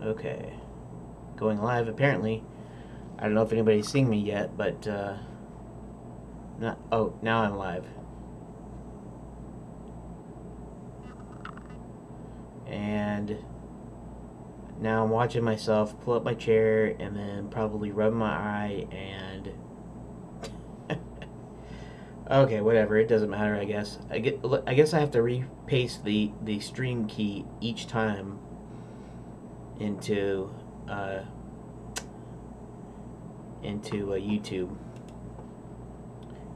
Okay. Going live, apparently. I don't know if anybody's seeing me yet, but, not. Oh, now I'm live. And now I'm watching myself pull up my chair and then probably rub my eye and... Okay, whatever. It doesn't matter, I guess. I guess I have to repaste the stream key each time into YouTube,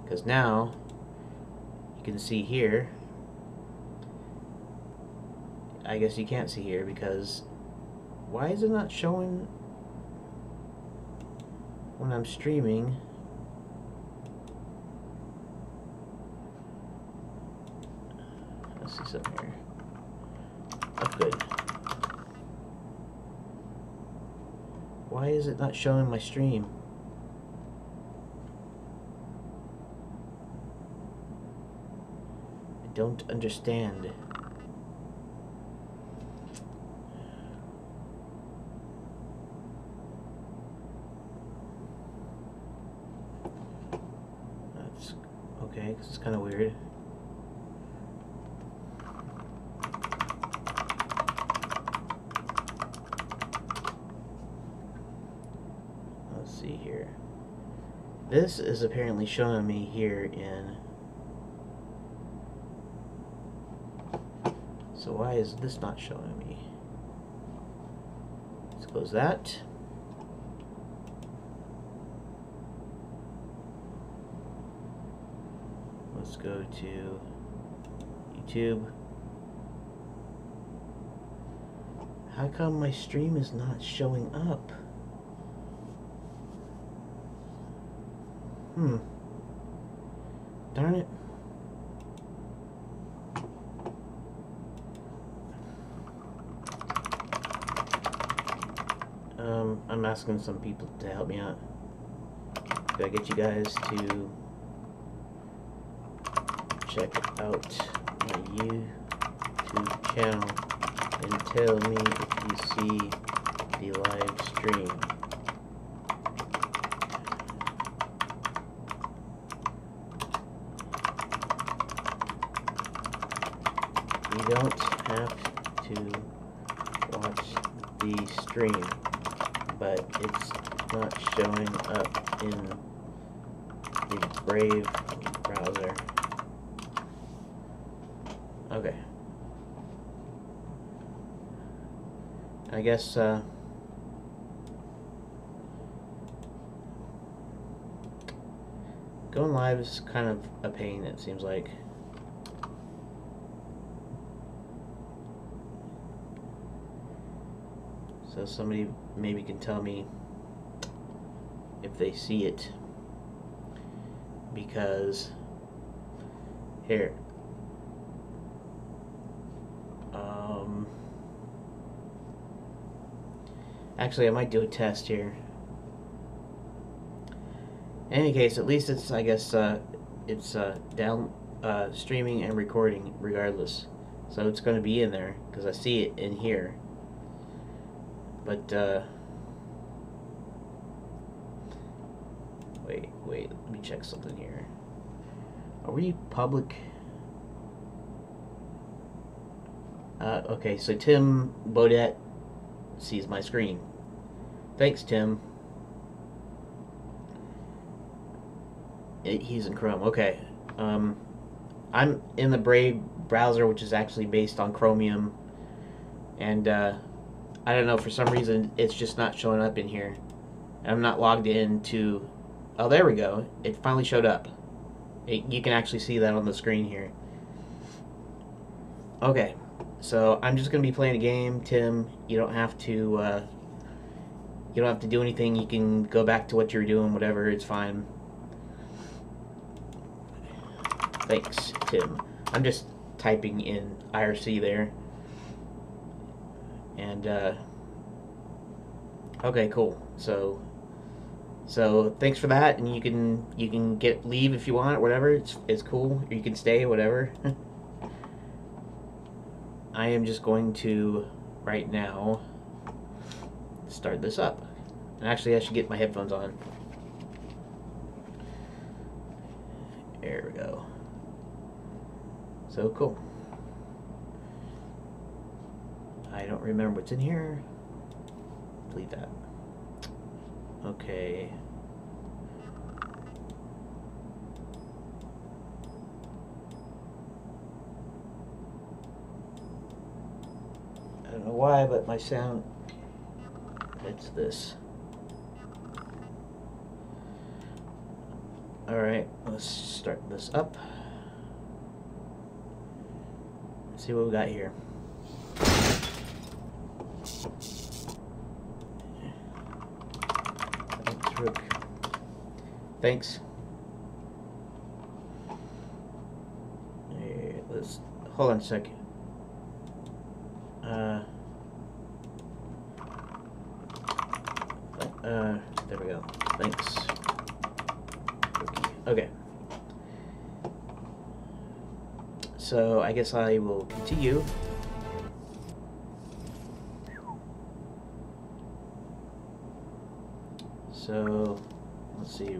because now you can see here. I guess you can't see here because why is it not showing when I'm streaming? Let's see something here. That's good. Why is it not showing my stream? I don't understand. That's okay, because it's kind of weird. Let's see here. This is apparently showing me here in... So why is this not showing me? Let's close that. Let's go to YouTube. How come my stream is not showing up? Darn it. I'm asking some people to help me out. Gotta get you guys to check out my YouTube channel and tell me if you see the live stream. You don't have to watch the stream, but it's not showing up in the Brave browser. Okay. I guess, going live is kind of a pain, it seems like. So somebody maybe can tell me if they see it, because here, actually I might do a test here. In any case, at least it's, I guess, it's down streaming and recording regardless, so it's going to be in there because I see it in here. But wait, let me check something here. Are we public? Okay, so Tim Bodette sees my screen. Thanks, Tim. He's in Chrome. Okay. I'm in the Brave browser, which is actually based on Chromium, and I don't know, for some reason it's just not showing up in here. I'm not logged in to... Oh, there we go. It finally showed up. You can actually see that on the screen here. Okay, so I'm just gonna be playing a game. Tim, you don't have to do anything. You can go back to what you're doing, whatever, it's fine. Thanks, Tim. I'm just typing in IRC there. And okay, cool. So thanks for that, and you can leave if you want or whatever. It's cool. Or you can stay, whatever. I am just going to right now start this up. And actually, I should get my headphones on. There we go. So cool. I don't remember what's in here. Delete that. Okay. I don't know why, but my sound, it's this. Alright, let's start this up. Let's see what we got here. Thanks. Let's hold on a second. There we go. Thanks. Okay. So I guess I will continue. So let's see.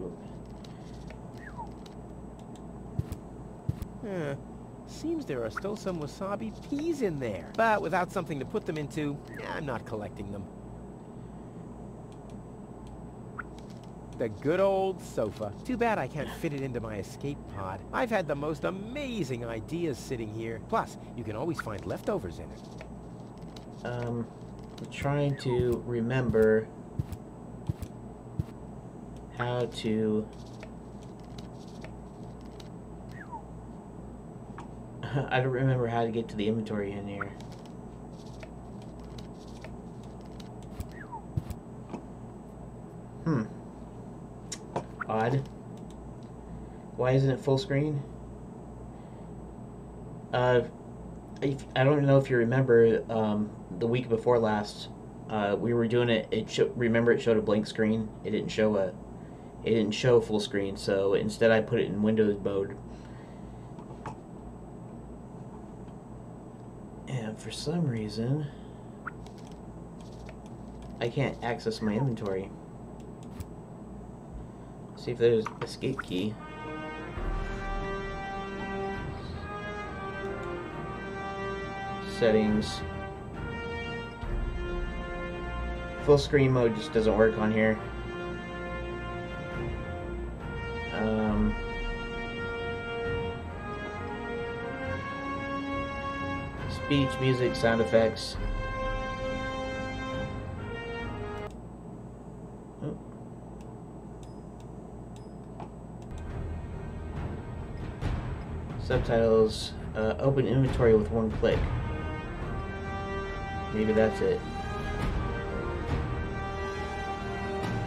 Seems there are still some wasabi peas in there. But without something to put them into, I'm not collecting them. The good old sofa. Too bad I can't fit it into my escape pod. I've had the most amazing ideas sitting here. Plus, you can always find leftovers in it. I'm trying to remember how to... I don't remember how to get to the inventory in here. Odd. Why isn't it full screen? I don't know if you remember, the week before last, we were doing it. Remember, it showed a blank screen. It didn't show full screen. So instead, I put it in Windows mode. And for some reason, I can't access my inventory. See if there's escape key. Settings. Full screen mode just doesn't work on here. Speech, music, sound effects. Subtitles, open inventory with one click. Maybe that's it.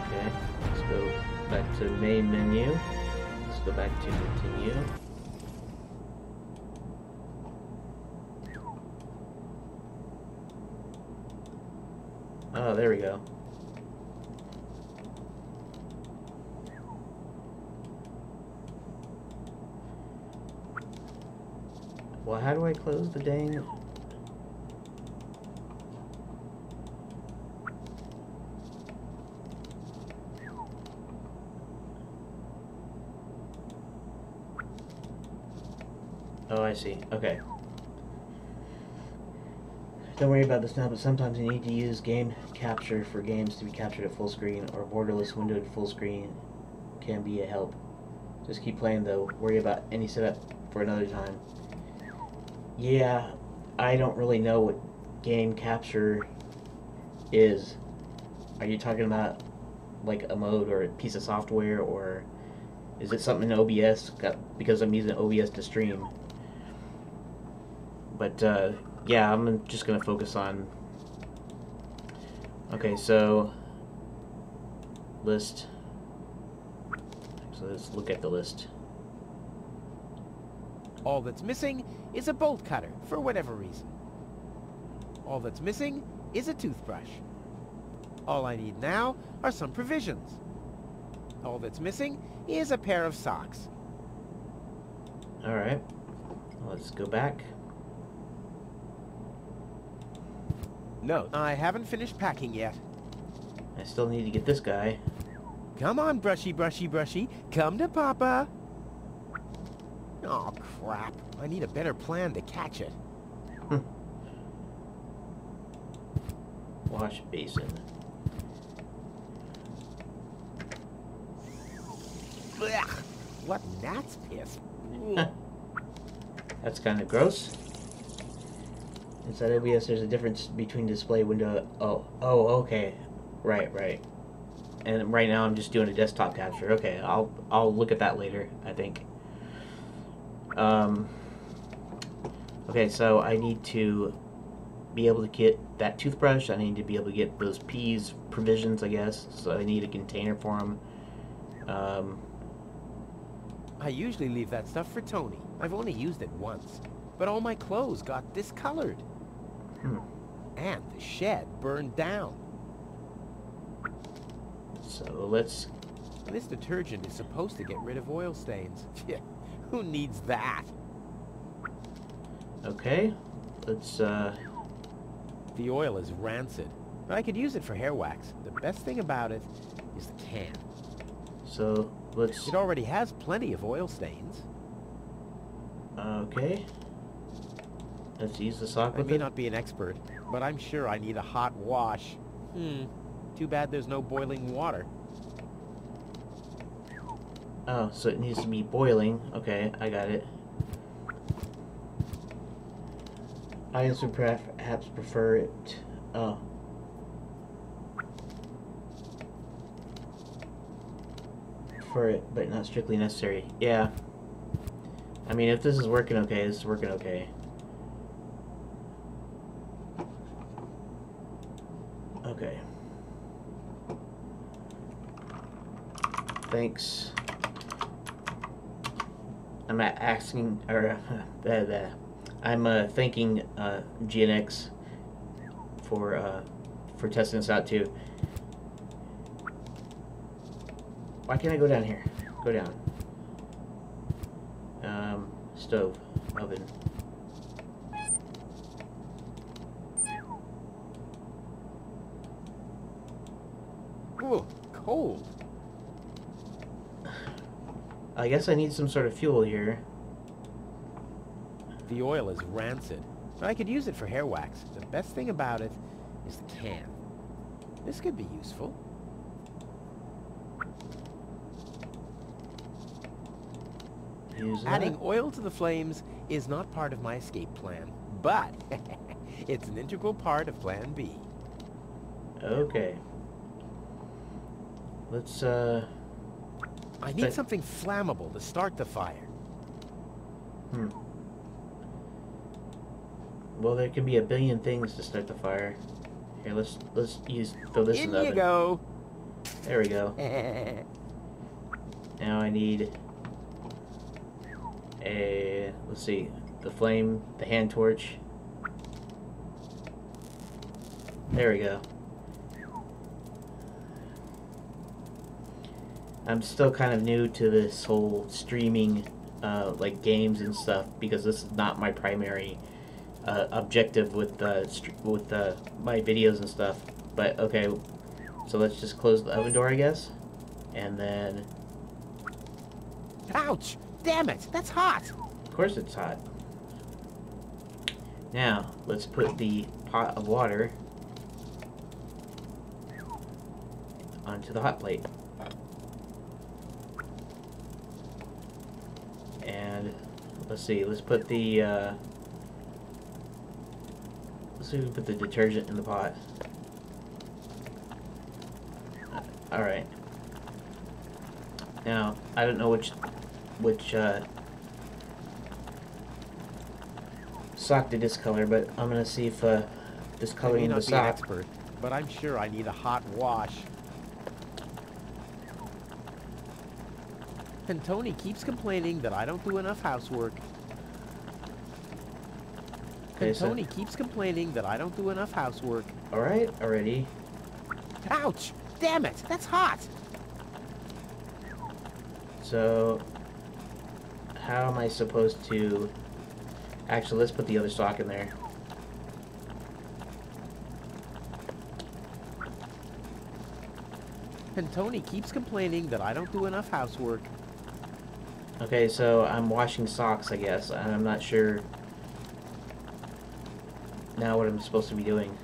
Okay, let's go back to main menu. Let's go back to continue. Oh, there we go. Well, how do I close the dang... Oh, I see. Okay. Don't worry about this now, but sometimes you need to use game capture for games to be captured at full screen, or borderless windowed full screen can be a help. Just keep playing though. Worry about any setup for another time. Yeah, I don't really know what game capture is. Are you talking about like a mode or a piece of software, or is it something in OBS? Because I'm using OBS to stream. But yeah, I'm just gonna focus on... Okay, so list. So let's look at the list. All that's missing is a bolt cutter, for whatever reason. All that's missing is a toothbrush. All I need now are some provisions. All that's missing is a pair of socks. Alright, let's go back. No, I haven't finished packing yet. I still need to get this guy. Come on, brushy, brushy, brushy. Come to Papa. Oh, crap. I need a better plan to catch it. Wash basin. Blech. What gnat's piss. That's kind of gross. Inside OBS, there's a difference between display window. Oh, okay. Right. And right now I'm just doing a desktop capture. Okay, I'll look at that later, I think. Okay, so I need to be able to get that toothbrush. I need to be able to get those peas provisions, I guess. So I need a container for them. I usually leave that stuff for Tony. I've only used it once. But all my clothes got discolored. And the shed burned down. So let's... This detergent is supposed to get rid of oil stains. Who needs that? Okay, let's The oil is rancid, but I could use it for hair wax. The best thing about it is the can. So let's... It already has plenty of oil stains. Okay. Let's use the sock I with may it. not be an expert, but I'm sure I need a hot wash. Too bad there's no boiling water. Oh, so it needs to be boiling. Okay, I got it. I also perhaps prefer it. Oh. Prefer it, but not strictly necessary. Yeah. I mean, if this is working okay, this is working okay. Okay. Thanks. I'm asking, or I'm thanking GNX for testing this out too. Why can't I go down here? Go down. Stove, oven. Ooh, cold. I guess I need some sort of fuel here. The oil is rancid, but I could use it for hair wax. The best thing about it is the can. This could be useful. Use that. Adding oil to the flames is not part of my escape plan, but it's an integral part of Plan B. Okay. Let's I need something flammable to start the fire. Well, there can be a billion things to start the fire. Here, let's throw this in the oven. In you go. There we go. Now I need a, let's see, the flame, the hand torch. There we go. I'm still kind of new to this whole streaming, like games and stuff, because this is not my primary objective with my videos and stuff. But okay, so let's just close the oven door, I guess, and then. Ouch! Damn it! That's hot! Of course it's hot. Now, let's put the pot of water onto the hot plate. And let's see, let's put the let's see if we put the detergent in the pot. Alright. Now, I don't know which sock to discolor, but I'm gonna see if discoloring the I may not be an sock. expert, but I'm sure I need a hot wash. And Tony keeps complaining that I don't do enough housework. Okay, And so- Tony keeps complaining that I don't do enough housework. Alright, already. Ouch! Damn it! That's hot! So, how am I supposed to... Actually, let's put the other sock in there. And Tony keeps complaining that I don't do enough housework. Okay, so I'm washing socks, I guess, and I'm not sure now what I'm supposed to be doing.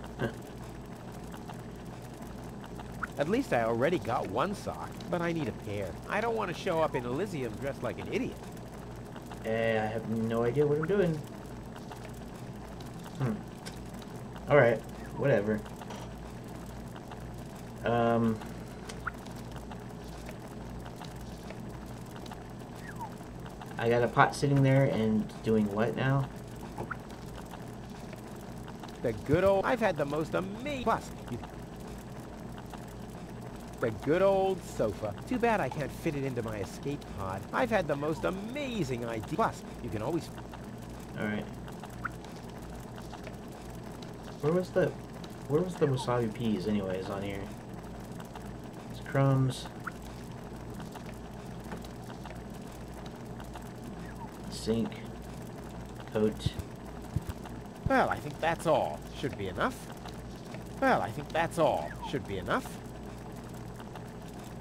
At least I already got one sock, but I need a pair. I don't want to show up in Elysium dressed like an idiot. I have no idea what I'm doing. Alright, whatever. I got a pot sitting there and doing what now? The good old... I've had the most amazing... Plus, the good old sofa. Too bad I can't fit it into my escape pod. I've had the most amazing idea. Plus, you can always... Alright. Where was the wasabi peas anyways on here? It's crumbs. Sink. Coat. Well, I think that's all. Should be enough. Well, I think that's all. Should be enough.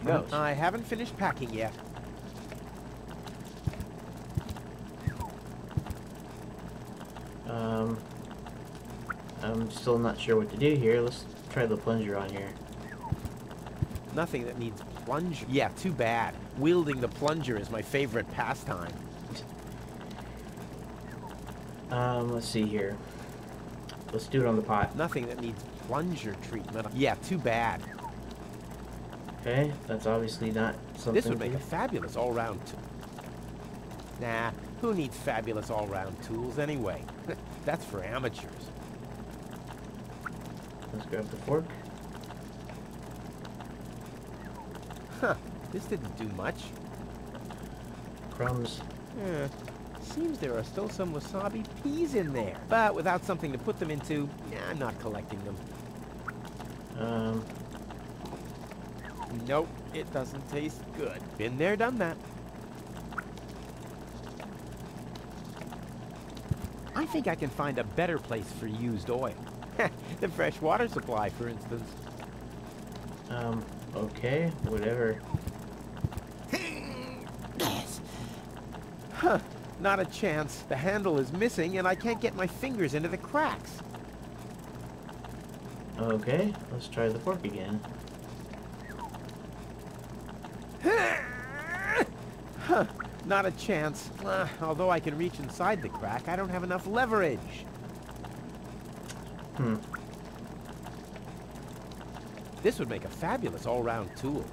No, I haven't finished packing yet. I'm still not sure what to do here. Let's try the plunger on here. Nothing that needs plunger. Yeah, too bad. Wielding the plunger is my favorite pastime. Let's see here. Let's do it on the pot. Nothing that needs plunger treatment. Yeah, too bad. Okay, that's obviously not something. This would make a fabulous all-round tool. Nah, who needs fabulous all-round tools anyway? That's for amateurs. Let's grab the fork. Huh, this didn't do much. Crumbs. Seems there are still some wasabi peas in there. But without something to put them into, I'm not collecting them. Nope, it doesn't taste good. Been there, done that. I think I can find a better place for used oil. The fresh water supply, for instance. Okay, whatever. Yes. Huh, not a chance. The handle is missing and I can't get my fingers into the cracks. Okay, let's try the fork again. Huh, not a chance. Although I can reach inside the crack, I don't have enough leverage. This would make a fabulous all-round tool.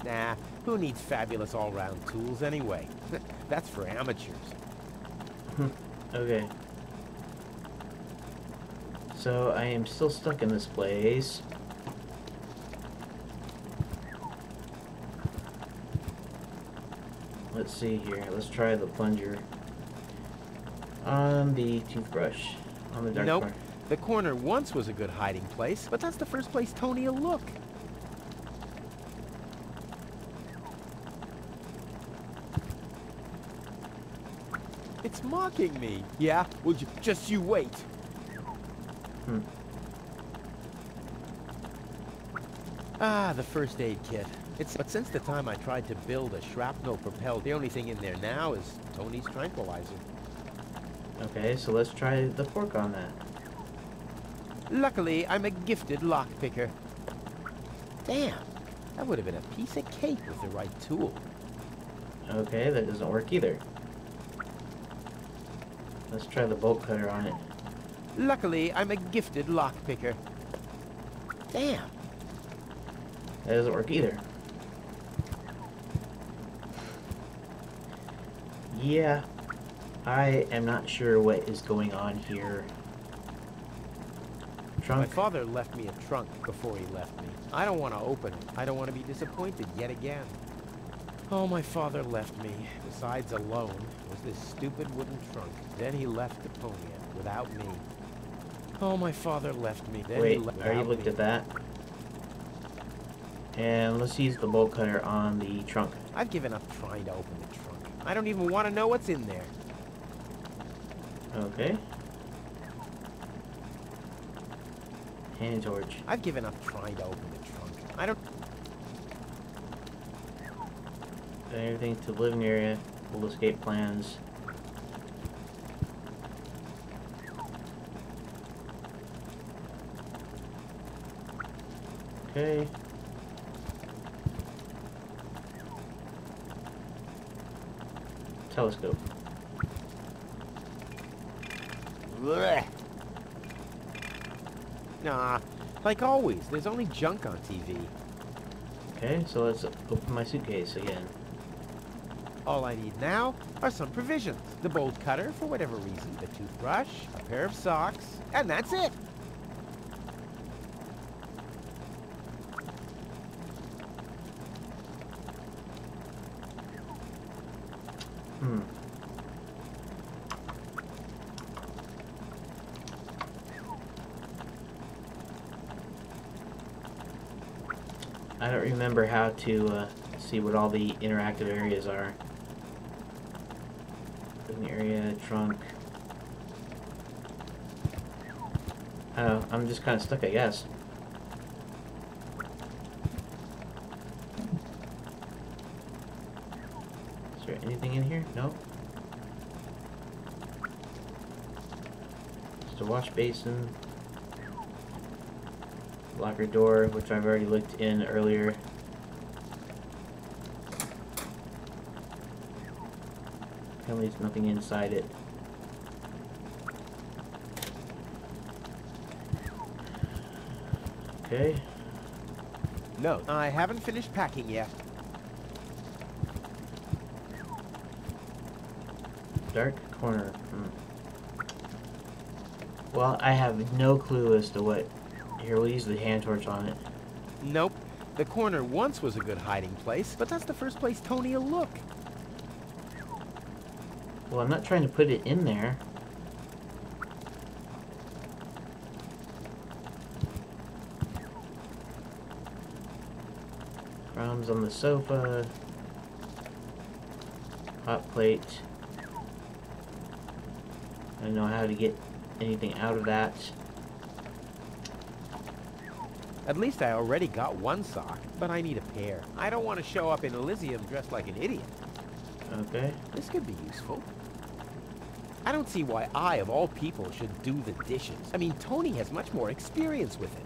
Nah, who needs fabulous all-round tools anyway? That's for amateurs. Okay. So I am still stuck in this place. Let's see here. Let's try the plunger on the toothbrush on the dark Nope. part. The corner once was a good hiding place, but that's the first place Tony will look. It's mocking me. Yeah? Well, just you wait. Ah, the first aid kit. But since the time I tried to build a shrapnel propelled, the only thing in there now is Tony's tranquilizer. Okay, so let's try the fork on that. Luckily, I'm a gifted lockpicker. Damn, that would have been a piece of cake with the right tool. Okay, that doesn't work either. Let's try the bolt cutter on it. Luckily, I'm a gifted lockpicker. Damn. That doesn't work either. Yeah, I am not sure what is going on here. Trunk. My father left me a trunk before he left me. I don't want to open it. I don't want to be disappointed yet again. Oh, my father left me. Besides alone, was this stupid wooden trunk. Then he left Deponia without me. Oh, my father left me. Then Wait, he left I already looked at that. And let's use the bolt cutter on the trunk. I've given up trying to open the trunk. I don't even want to know what's in there. Okay. Hand torch. I've given up trying to open the trunk. I don't... Everything to living area. Full escape plans. Okay. Telescope. Blech. Nah, like always, there's only junk on TV. Okay, so let's open my suitcase again. All I need now are some provisions. The bolt cutter, for whatever reason, the toothbrush, a pair of socks, and that's it. I don't remember how to see what all the interactive areas are. Living area, trunk. Oh, I'm just kind of stuck, I guess. Is there anything in here? No. Just a wash basin. Locker door, which I've already looked in earlier. Apparently there's nothing inside it. Okay. No, I haven't finished packing yet. Dark corner. Well, I have no clue as to what... Here, we'll use the hand torch on it. Nope. The corner once was a good hiding place, but that's the first place Tony will look. Well, I'm not trying to put it in there. Crumbs on the sofa. Hot plate. I don't know how to get anything out of that. At least I already got one sock, but I need a pair. I don't want to show up in Elysium dressed like an idiot. Okay. This could be useful. I don't see why I, of all people, should do the dishes. I mean, Tony has much more experience with it.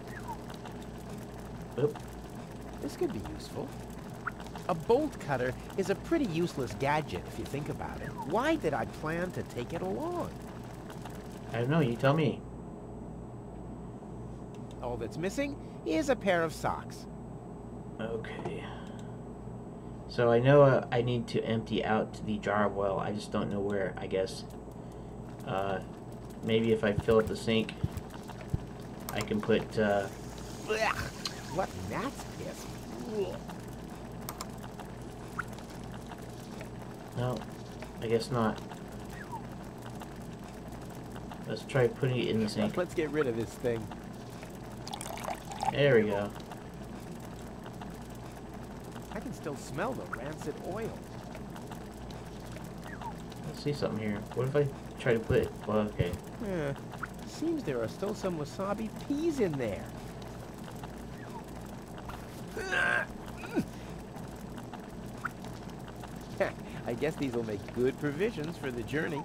Oop. This could be useful. A bolt cutter is a pretty useless gadget if you think about it. Why did I plan to take it along? I don't know, you tell me. All that's missing is a pair of socks. Okay. So I know I need to empty out the jar of oil. I just don't know where, I guess. Maybe if I fill up the sink, I can put... What gnat's piss? No, I guess not. Let's try putting it in the sink. Let's get rid of this thing. There we go. I can still smell the rancid oil. Let's see something here. What if I try to put it... Well, okay. Seems there are still some wasabi peas in there. I guess these will make good provisions for the journey.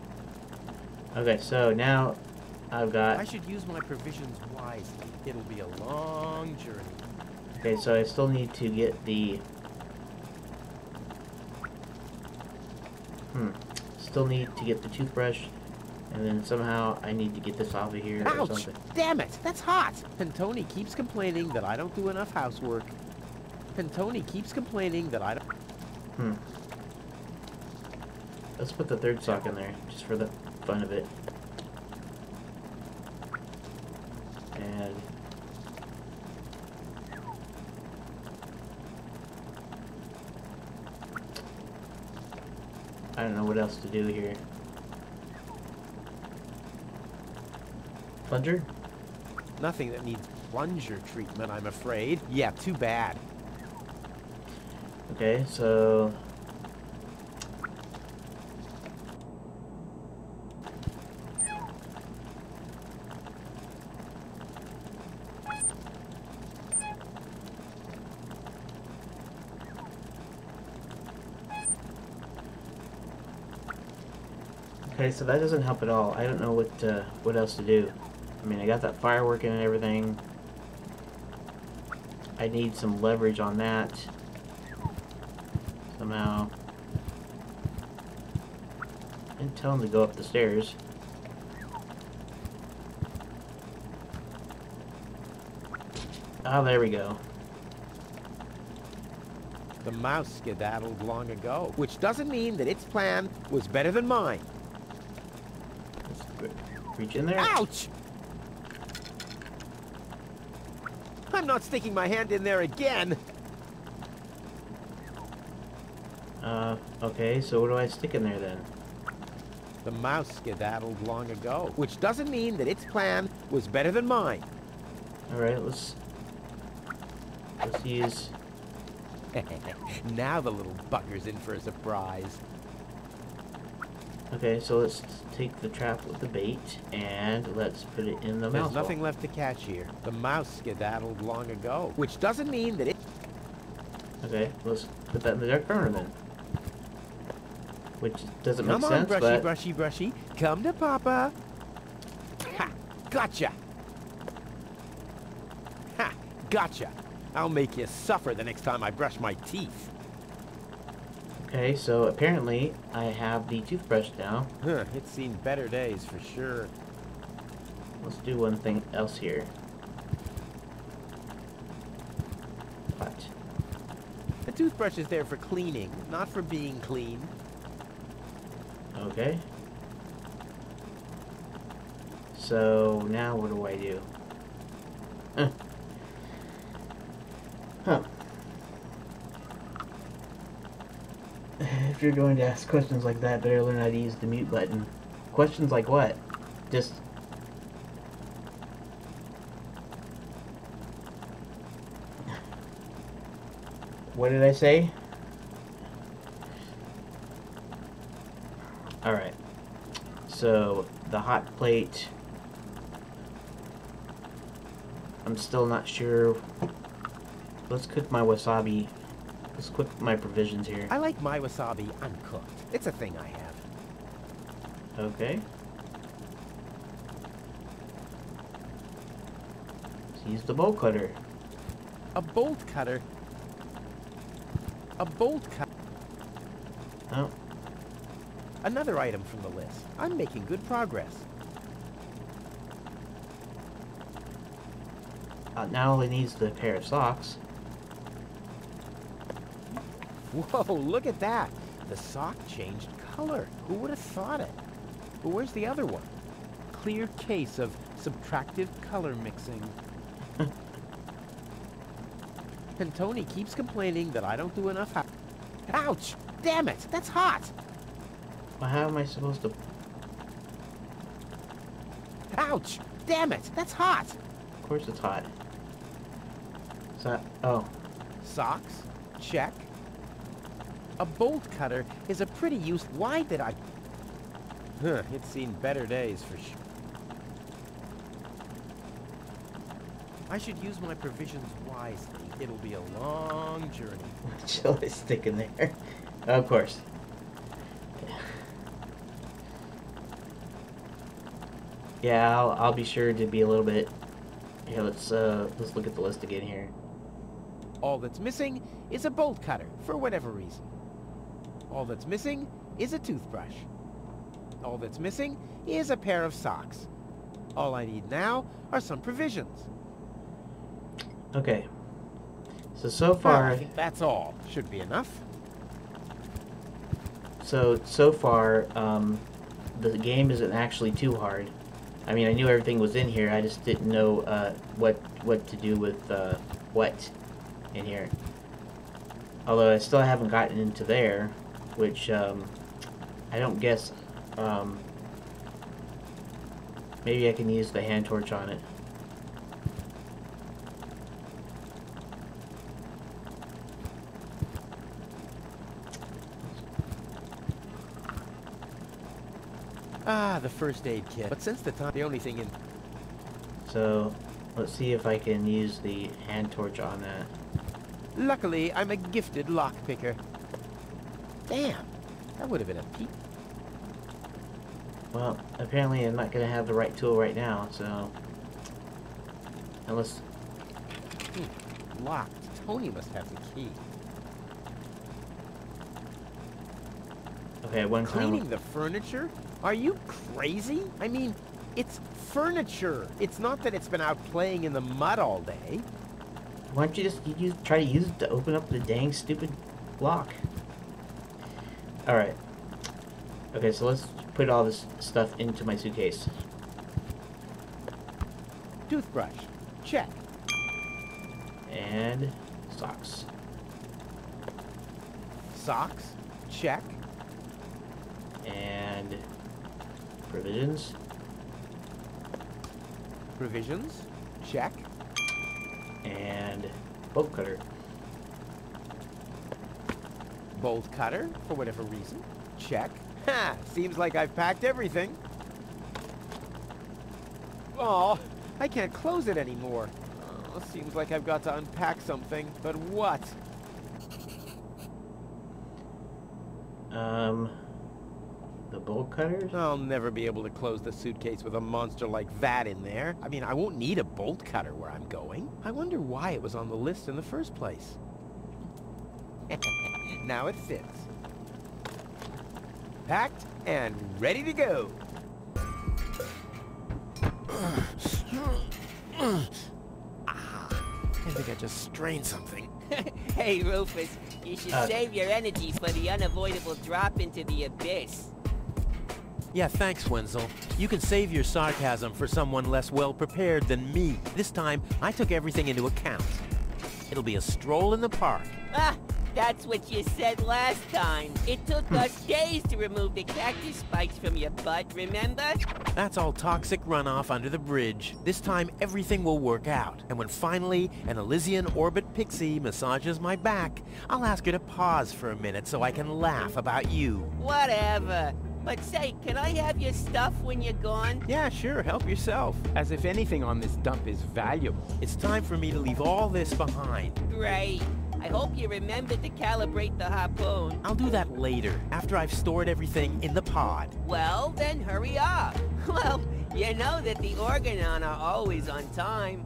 Okay, so now I've got... I should use my provisions wisely. It'll be a long journey. Okay, so I still need to get the... Still need to get the toothbrush, and then somehow I need to get this off of here or Ouch! something. Damn it! That's hot! And Tony keeps complaining that I don't do enough housework. And Tony keeps complaining that I don't... Let's put the third sock in there, just for the fun of it. And... I don't know what else to do here. Plunger? Nothing that needs plunger treatment, I'm afraid. Yeah, too bad. Okay, so... Okay, so that doesn't help at all. I don't know what else to do. I mean, I got that fire working and everything. I need some leverage on that somehow. And tell him to go up the stairs. Oh, there we go. The mouse skedaddled long ago, which doesn't mean that its plan was better than mine. Let's reach in there. Ouch! I'm not sticking my hand in there again. Okay, so what do I stick in there then? The mouse skedaddled long ago, which doesn't mean that its plan was better than mine. Alright, let's use... Now the little bugger's in for a surprise. Okay, so let's take the trap with the bait and let's put it in the mouse. There's nothing left to catch here. The mouse skedaddled long ago, which doesn't mean that it... Okay, let's put that in the dark corner then. Which doesn't make Come on, sense, brushy, but... brushy, brushy. Come to Papa. Ha! Gotcha! Ha! Gotcha! I'll make you suffer the next time I brush my teeth. Okay, so apparently I have the toothbrush now. Huh, it's seen better days for sure. Let's do one thing else here. What? The toothbrush is there for cleaning, not for being clean. Okay. So now what do I do? Huh. If you're going to ask questions like that, better learn how to use the mute button. Questions like what? Just... What did I say? Alright. So, the hot plate... I'm still not sure. Let's cook my wasabi. Let's cook my provisions here. I like my wasabi uncooked. It's a thing I have. Okay. Let's use the bolt cutter. A bolt cutter? A bolt cutter? Oh. Another item from the list. I'm making good progress. Now all it needs is a pair of socks. Whoa, look at that. The sock changed color. Who would have thought it? But where's the other one? Clear case of subtractive color mixing. And Tony keeps complaining that I don't do enough. Ouch! Damn it! That's hot! Well, how am I supposed to... Ouch! Damn it! That's hot! Of course it's hot. So, oh. Socks? Check. A bolt cutter is a pretty use. Why did I... Huh, it's seen better days for sure. I should use my provisions wisely. It'll be a long journey. What shall I stick in there? Of course. Yeah, I'll be sure to be a little bit... Here, let's look at the list again here. All that's missing is a bolt cutter, for whatever reason. All that's missing is a toothbrush. All that's missing is a pair of socks. All I need now are some provisions. Okay. So far... I think that's all. Should be enough. So far, the game isn't actually too hard. I mean, I knew everything was in here, I just didn't know what to do with what in here. Although I still haven't gotten into there, which I don't guess. Maybe I can use the hand torch on it. Ah, the first aid kit. But since the only thing in... So, let's see if I can use the hand torch on that. Luckily, I'm a gifted lockpicker. Damn, that would have been a peep. Well, apparently I'm not going to have the right tool right now, so... Unless... Locked. Tony must have the key. Okay, one time... Cleaning the furniture? Are you crazy? I mean, it's furniture. It's not that it's been out playing in the mud all day. Why don't you just try to use it to open up the dang stupid lock? Alright. Okay, so let's put all this stuff into my suitcase. Toothbrush. Check. And socks. Socks. Check. And provisions. Provisions. Check. And bolt cutter. Bolt cutter, for whatever reason. Check. Ha! Seems like I've packed everything. Oh, I can't close it anymore. Oh, seems like I've got to unpack something, but what? The bolt cutters? I'll never be able to close the suitcase with a monster like that in there. I mean, I won't need a bolt cutter where I'm going. I wonder why it was on the list in the first place. Now it fits. Packed and ready to go. I think I just strained something. Hey, Rufus, you should save your energy for the unavoidable drop into the abyss. Yeah, thanks, Wenzel. You can save your sarcasm for someone less well-prepared than me. This time, I took everything into account. It'll be a stroll in the park. Ah, that's what you said last time. It took us days to remove the cactus spikes from your butt, remember? That's all toxic runoff under the bridge. This time, everything will work out. And when finally an Elysian orbit pixie massages my back, I'll ask her to pause for a minute so I can laugh about you. Whatever. But say, can I have your stuff when you're gone? Yeah, sure, help yourself. As if anything on this dump is valuable. It's time for me to leave all this behind. Great. I hope you remembered to calibrate the harpoon. I'll do that later, after I've stored everything in the pod. Well, then hurry up. Well, you know that the Organon are always on time.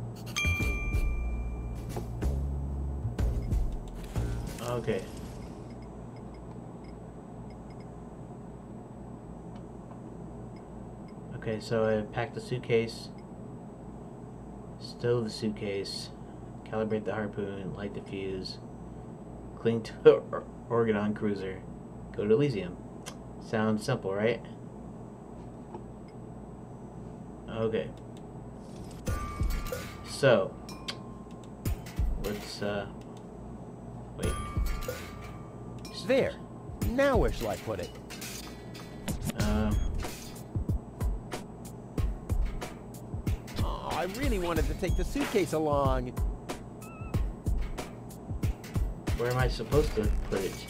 Okay. Okay, so I packed the suitcase, stow the suitcase, calibrate the harpoon, light the fuse, cling to the Organon cruiser, go to Elysium. Sounds simple, right? Okay. So, let's, wait. There. Now where shall I put it? Oh, I really wanted to take the suitcase along. Where am I supposed to put it?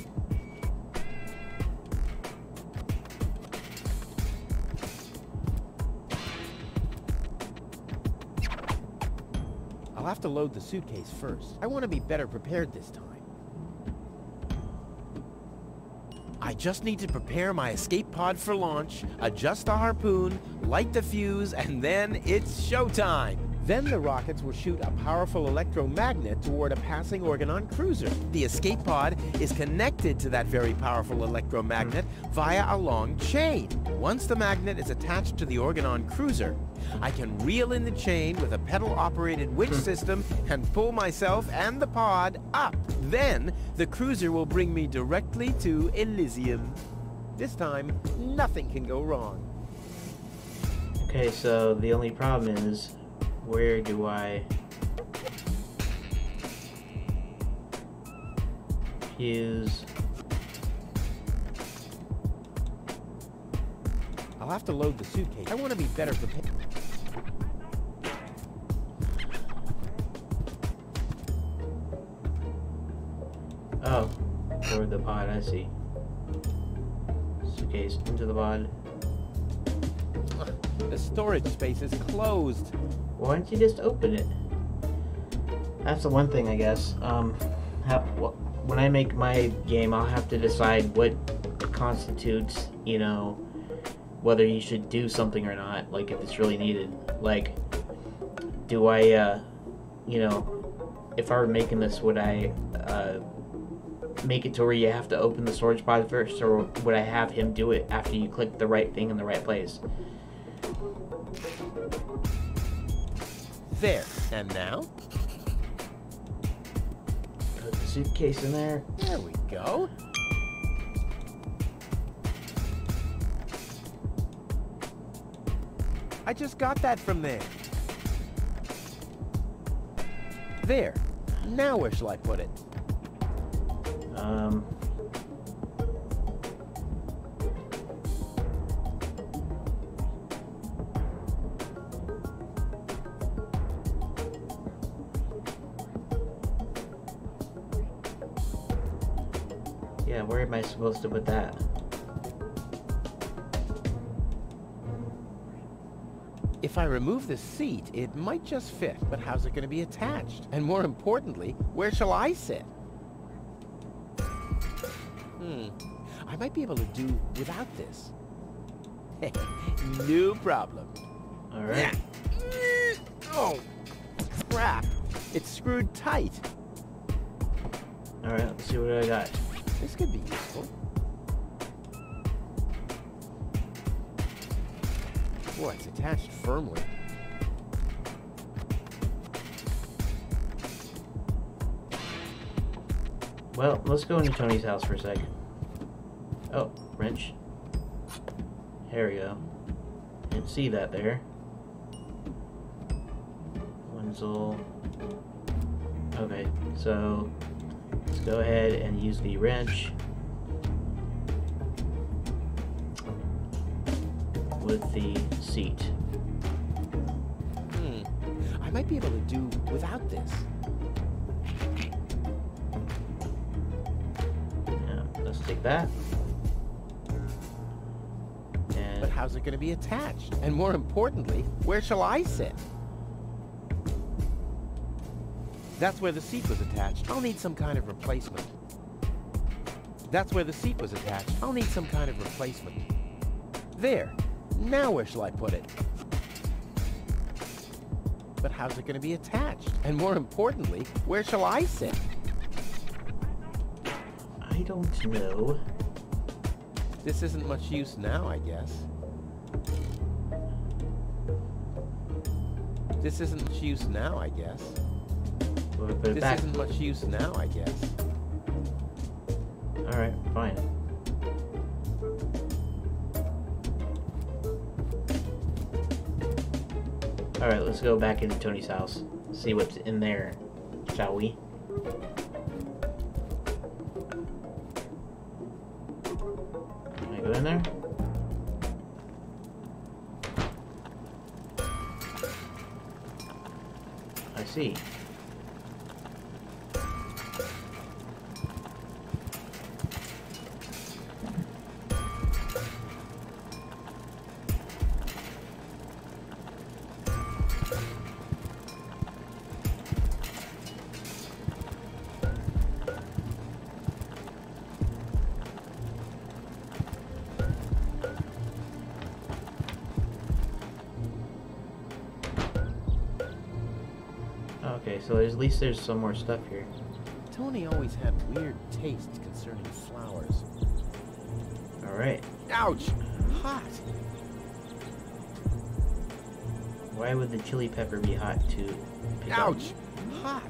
I'll have to load the suitcase first. I want to be better prepared this time. I just need to prepare my escape pod for launch, adjust the harpoon, light the fuse, and then it's showtime. Then the rockets will shoot a powerful electromagnet toward a passing Organon cruiser. The escape pod is connected to that very powerful electromagnet via a long chain. Once the magnet is attached to the Organon cruiser, I can reel in the chain with a pedal-operated winch system and pull myself and the pod up. Then, the cruiser will bring me directly to Elysium. This time, nothing can go wrong. Okay, so the only problem is, where do I fuse? I'll have to load the suitcase. I want to be better prepared. Oh, for the pod, I see. Suitcase into the pod. The storage space is closed. Why don't you just open it? That's the one thing, I guess. When I make my game, I'll have to decide what constitutes, you know, whether you should do something or not, like if it's really needed. Like, do I, you know, if I were making this, would I make it to where you have to open the storage pod first, or would I have him do it after you click the right thing in the right place? There. And now? Put the suitcase in there. There we go. I just got that from there. There. Now where shall I put it? Yeah, where am I supposed to put that? If I remove the seat, it might just fit, but how's it going to be attached? And more importantly, where shall I sit? I might be able to do without this. No problem. All right. Oh, crap. It's screwed tight. All right, let's see what I got. This could be useful. Boy, it's attached firmly. Well, let's go into Tony's house for a sec. Oh, wrench. There we go. Didn't see that there. Wenzel. Okay, so let's go ahead and use the wrench with the seat. I might be able to do without this. Yeah, let's take that. And But how's it going to be attached? And more importantly, where shall I sit? That's where the seat was attached. I'll need some kind of replacement. That's where the seat was attached. I'll need some kind of replacement. There. Now where shall I put it? But how's it going to be attached? And more importantly, where shall I sit? I don't know. This isn't much use now, I guess. This isn't much use now, I guess. We'll put it This back. isn't much use now, I guess. Alright, fine. Alright, let's go back into Tony's house. See what's in there, shall we? Can I go in there? I see. Okay, so at least there's some more stuff here. Tony always had weird tastes concerning flowers. Alright. Ouch! Hot! Why would the chili pepper be hot to pick up? Ouch! Hot!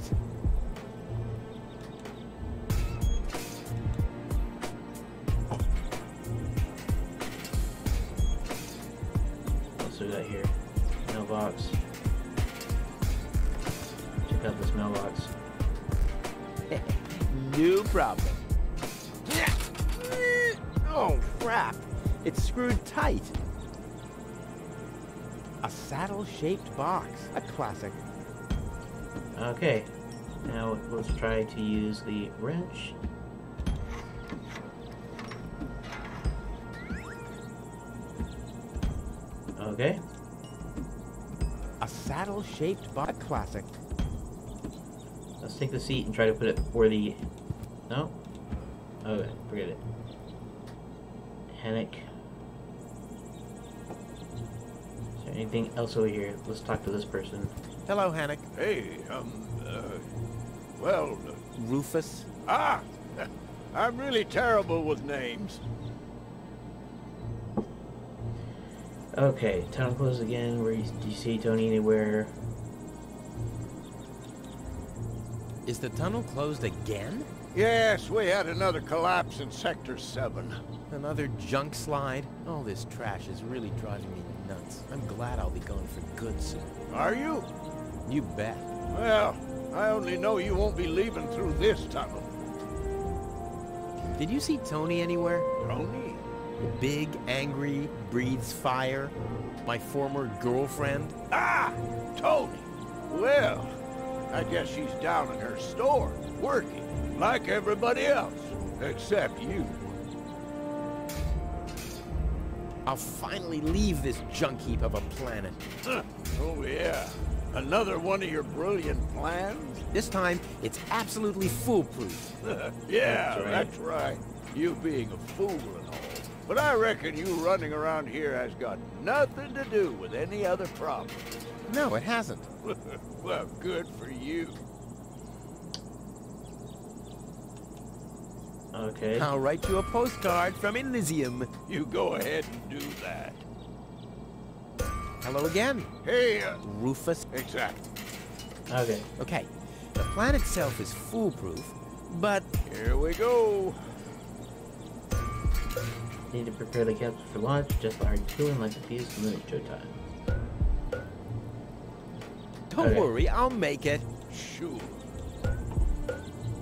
What else we got here? Mailbox. Check out this mailbox. No problem. Oh, crap! It's screwed tight. A saddle-shaped box. A classic. Okay. Now let's try to use the wrench. Okay. A saddle-shaped box. A classic. Let's take the seat and try to put it where the... No? Okay, forget it. Hennick. Anything else over here? Let's talk to this person. Hello, Hannock. Hey, well, Rufus. I'm really terrible with names. Okay, tunnel closed again. Do you see Tony anywhere? Is the tunnel closed again? Yes, we had another collapse in Sector 7. Another junk slide? All this trash is really driving me nuts. I'm glad I'll be going for good soon. Are you? You bet. Well, I only know you won't be leaving through this tunnel. Did you see Tony anywhere? Tony? Big, angry, breathes fire. My former girlfriend. Tony. Well, I guess she's down in her store, working, like everybody else, except you. I'll finally leave this junk heap of a planet. Oh yeah, another one of your brilliant plans? This time, it's absolutely foolproof. Yeah, that's right. You being a fool and all. But I reckon you running around here has got nothing to do with any other problem. No, it hasn't. Well, good for you. Okay. I'll write you a postcard from Elysium. You go ahead and do that. Hello again. Hey, Rufus. exactly. Okay. Okay, the plan itself is foolproof, but Here we go. Need to prepare the capsule for launch. Just already cooling like the fuse to limit showtime. don't Okay. worry, I'll make it. Sure.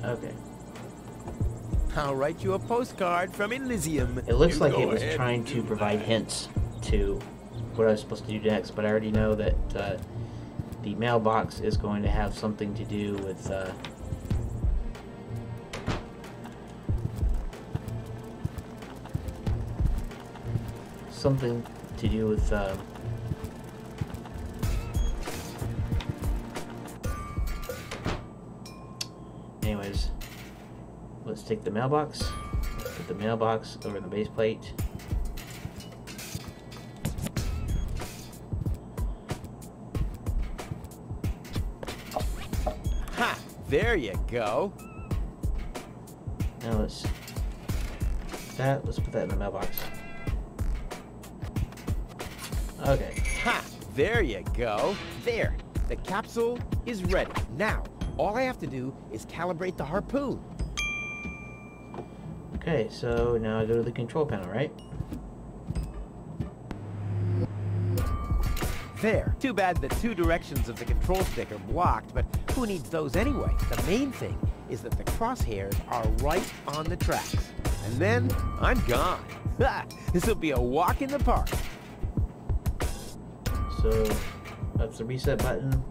Okay. I'll write you a postcard from Elysium. It looks You like go it was ahead trying and to do provide that. hints to what I was supposed to do next, but I already know that the mailbox is going to have something to do with something to do with anyways, let's take the mailbox. Let's put the mailbox over the base plate. Ha! There you go. Now let's put that in the mailbox. Okay. Ha! There you go. There. The capsule is ready. Now, all I have to do is calibrate the harpoon. Okay, so now I go to the control panel, right? There. Too bad the two directions of the control stick are blocked, but who needs those anyway? The main thing is that the crosshairs are right on the tracks. And then I'm gone. Ha! This'll be a walk in the park. So that's the reset button.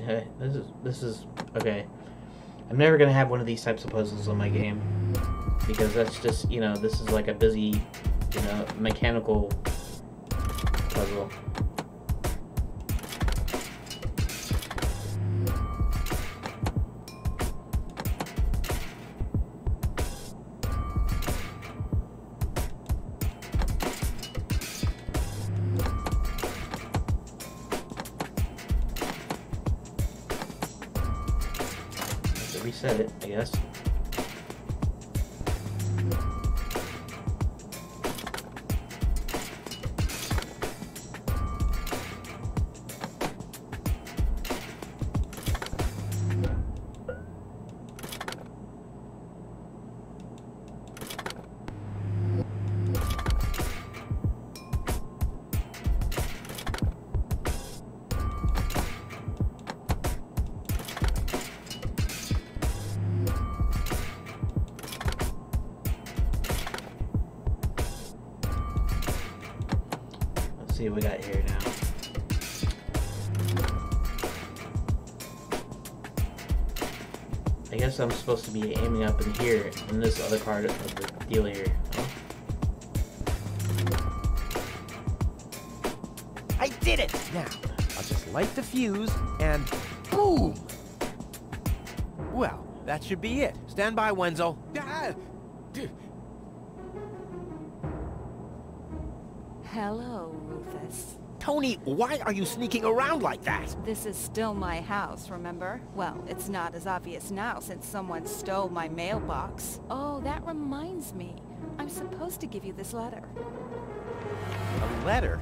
Okay, this is okay. I'm never gonna have one of these types of puzzles in my game because that's just, you know, this is like a busy, you know, mechanical puzzle. Reset it, I guess. Let's see what we got here now. I guess I'm supposed to be aiming up in here, in this other part of the deal here. Oh. I did it! Now, I'll just light the fuse and boom! Well, that should be it. Stand by, Wenzel. Hello, Rufus. Tony, why are you sneaking around like that? This is still my house, remember? Well, it's not as obvious now since someone stole my mailbox. Oh, that reminds me. I'm supposed to give you this letter. A letter?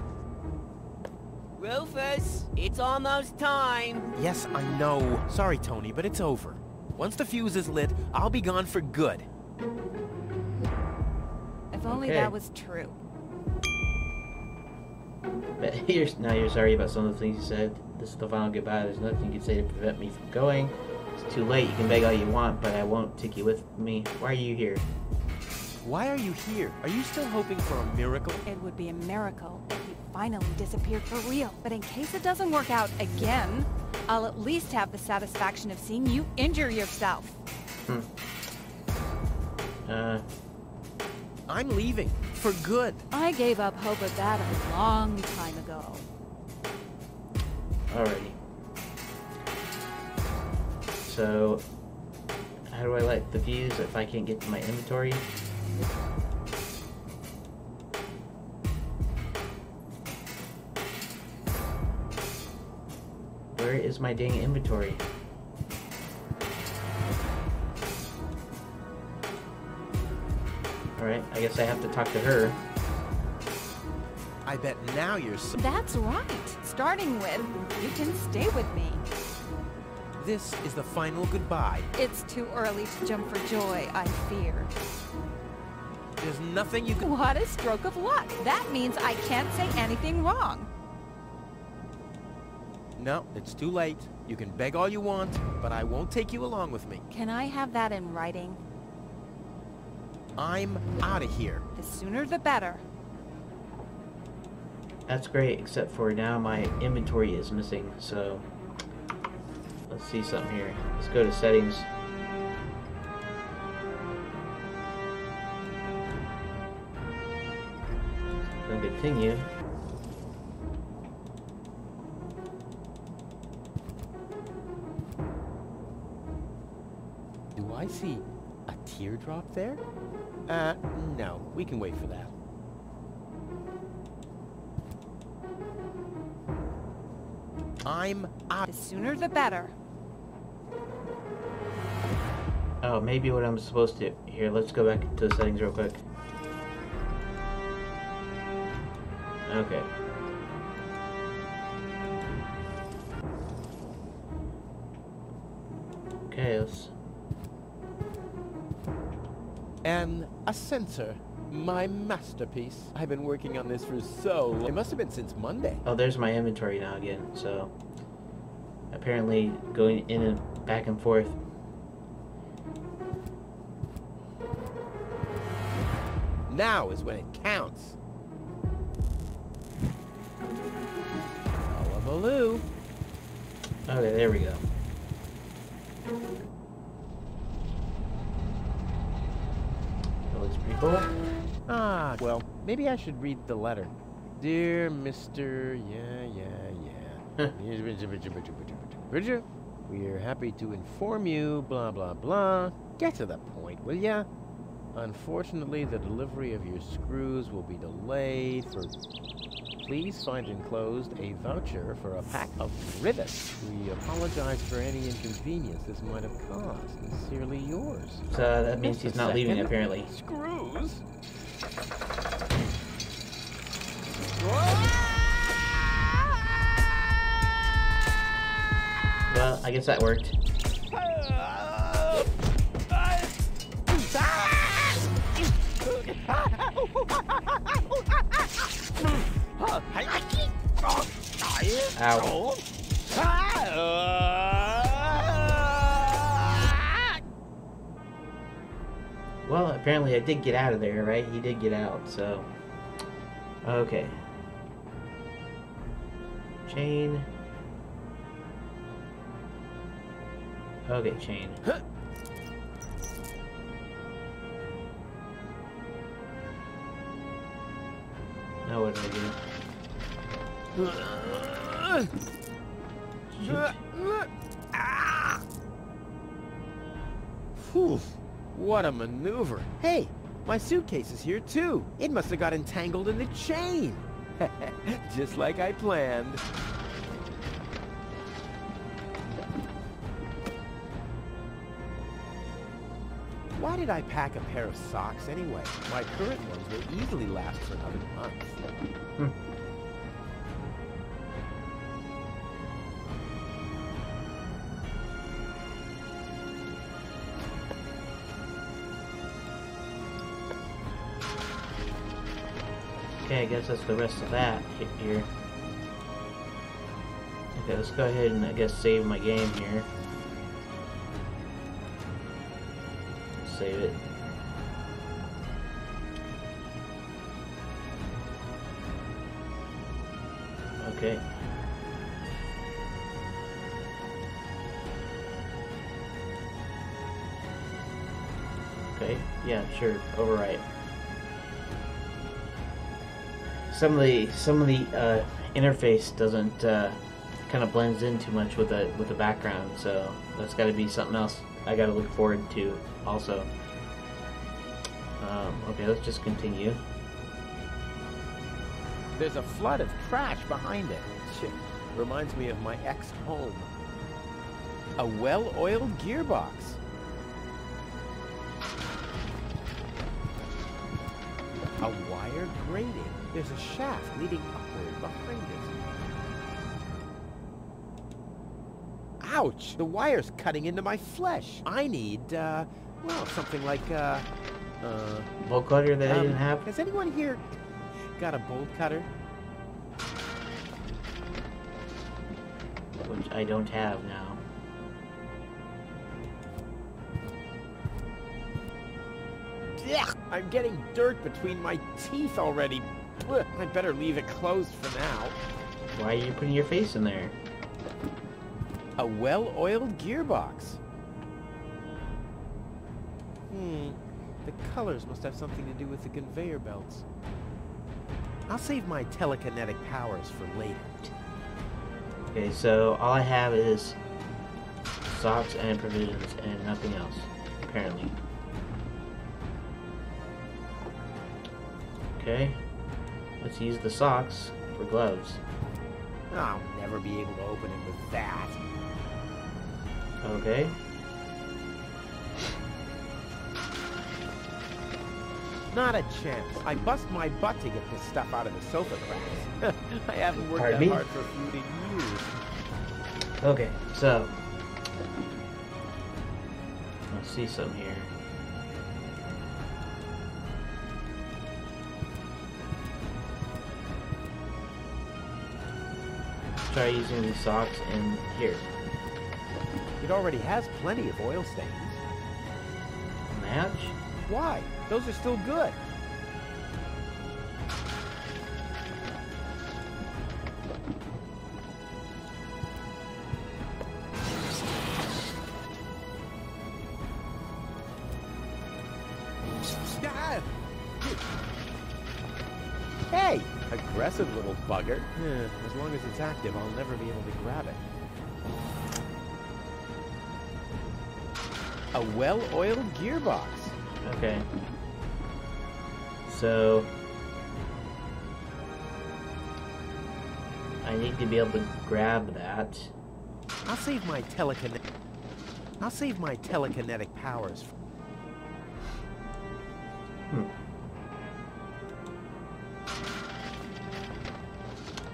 Rufus, it's almost time. Yes, I know. Sorry, Tony, but it's over. Once the fuse is lit, I'll be gone for good. If only Okay. that was true. But now you're sorry about some of the things you said. This is the final goodbye. There's nothing you can say to prevent me from going. It's too late. You can beg all you want, but I won't take you with me. Why are you here? Why are you here? Are you still hoping for a miracle? It would be a miracle if you finally disappeared for real. But in case it doesn't work out again, I'll at least have the satisfaction of seeing you injure yourself. I'm leaving. For good. I gave up hope of that a long time ago. Alrighty. So, how do I light the fuse if I can't get to my inventory? Where is my dang inventory? Alright, I guess I have to talk to her. I bet now you're so... That's right. Starting with, you can stay with me. This is the final goodbye. It's too early to jump for joy, I fear. There's nothing you can... What a stroke of luck. That means I can't say anything wrong. No, it's too late. You can beg all you want, but I won't take you along with me. Can I have that in writing? I'm out of here. The sooner the better. That's great, except for now my inventory is missing, so... Let's see something here. Let's go to settings. Gonna continue. Do I see a teardrop there? No. We can wait for that. I'm out. The sooner the better. Oh, maybe what I'm supposed to... Here, let's go back to the settings real quick. Okay. Okay, let's... And a sensor. My masterpiece. I've been working on this for so long. It must have been since Monday. Oh, there's my inventory now again, so... Apparently going in and back and forth. Now is when it counts. Hullabaloo. Okay, there we go. That looks pretty cool. Ah, well, maybe I should read the letter. Dear Mr. Bridger, we are happy to inform you, blah, blah, blah. Get to the point, will ya? Unfortunately, the delivery of your screws will be delayed for... Please find enclosed a voucher for a pack of rivets. We apologize for any inconvenience this might have caused. Sincerely yours. So that means Just a he's not leaving, second. apparently. Screws? Well, I guess that worked. Ow. Well, apparently I did get out of there, right? He did get out, so... Okay. Chain. Okay, chain. Now what do I do? Whew, what a maneuver. Hey, my suitcase is here too. It must have got entangled in the chain. Just like I planned. Why did I pack a pair of socks anyway? My current ones will easily last for another month. Okay, I guess that's the rest of that here. Okay, let's go ahead and I guess save my game here. Save it. Okay. Okay, yeah, sure, overwrite. Some of the interface doesn't kind of blends in too much with the background, so that's got to be something else I got to look forward to also. Okay, let's just continue. There's a flood of trash behind it. Shit, reminds me of my ex-home. A well-oiled gearbox. A wire grating. There's a shaft leading upward behind it. Ouch! The wire's cutting into my flesh. I need, well, something like, Bolt cutter that I didn't have? Has anyone here got a bolt cutter? Which I don't have now. Ugh, I'm getting dirt between my teeth already. Ugh, I better leave it closed for now. Why are you putting your face in there? A well-oiled gearbox. The colors must have something to do with the conveyor belts. I'll save my telekinetic powers for later. Okay, so all I have is socks and provisions and nothing else, apparently. Okay, let's use the socks for gloves. I'll never be able to open it with that. Okay. Not a chance. I bust my butt to get this stuff out of the sofa cracks. I haven't worked Pardon that me? hard for food in years. Okay, so let's see some here. Try using these socks in here. It already has plenty of oil stains. Match? Why? Those are still good. Hey! Aggressive little bugger. As long as it's active, I'll never be able to grab it. A well-oiled gearbox. Okay. So I need to be able to grab that. I'll save my telekinetic powers.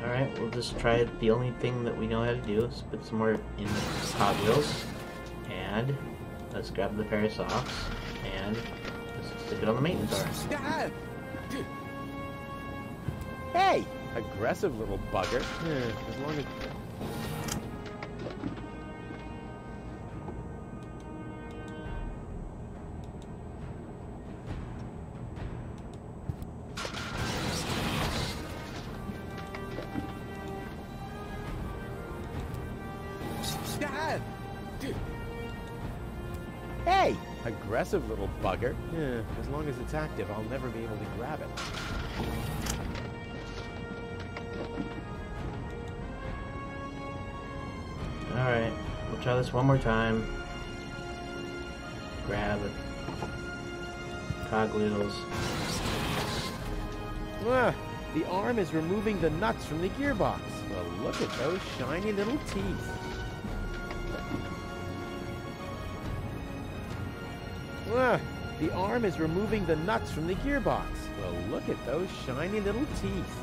Alright, we'll just try it. The only thing that we know how to do is put some more in the Hot Wheels. And let's grab the pair of socks. And let's stick it on the maintenance arm. Hey! Aggressive little bugger. As long as... Hey! Aggressive little bugger. As long as it's active, I'll never be able to grab it. Alright, we'll try this one more time. Grab it. Cogwheels. Ah, the arm is removing the nuts from the gearbox. Well, look at those shiny little teeth. Ah, the arm is removing the nuts from the gearbox. Well, look at those shiny little teeth.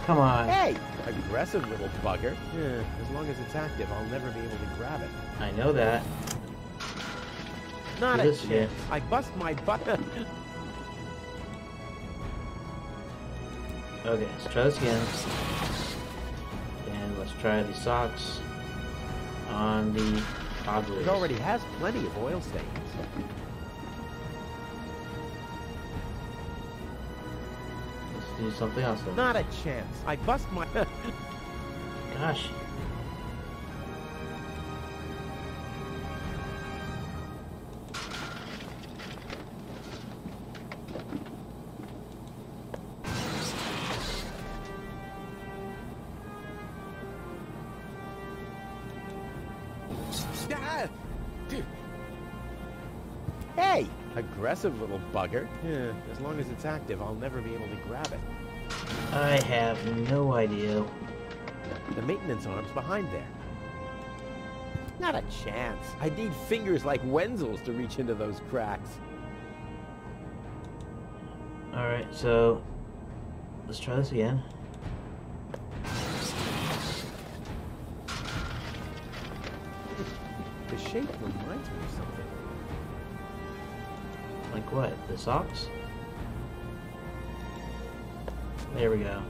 Come on. Hey! Aggressive little bugger. Yeah, as long as it's active, I'll never be able to grab it. I know that. Not Do a this chance. again. I bust my butt. Okay, let's try this again. And let's try the socks on the cogwheels. It already has plenty of oil stains. Let's do something else then. Not a chance. I bust my... Gosh. Hey! Aggressive little bugger. Yeah, as long as it's active, I'll never be able to grab it. I have no idea. The maintenance arm's behind there. Not a chance. I need fingers like Wenzel's to reach into those cracks. Alright, so let's try this again. The shape reminds me of something. Like what? The socks? There we go.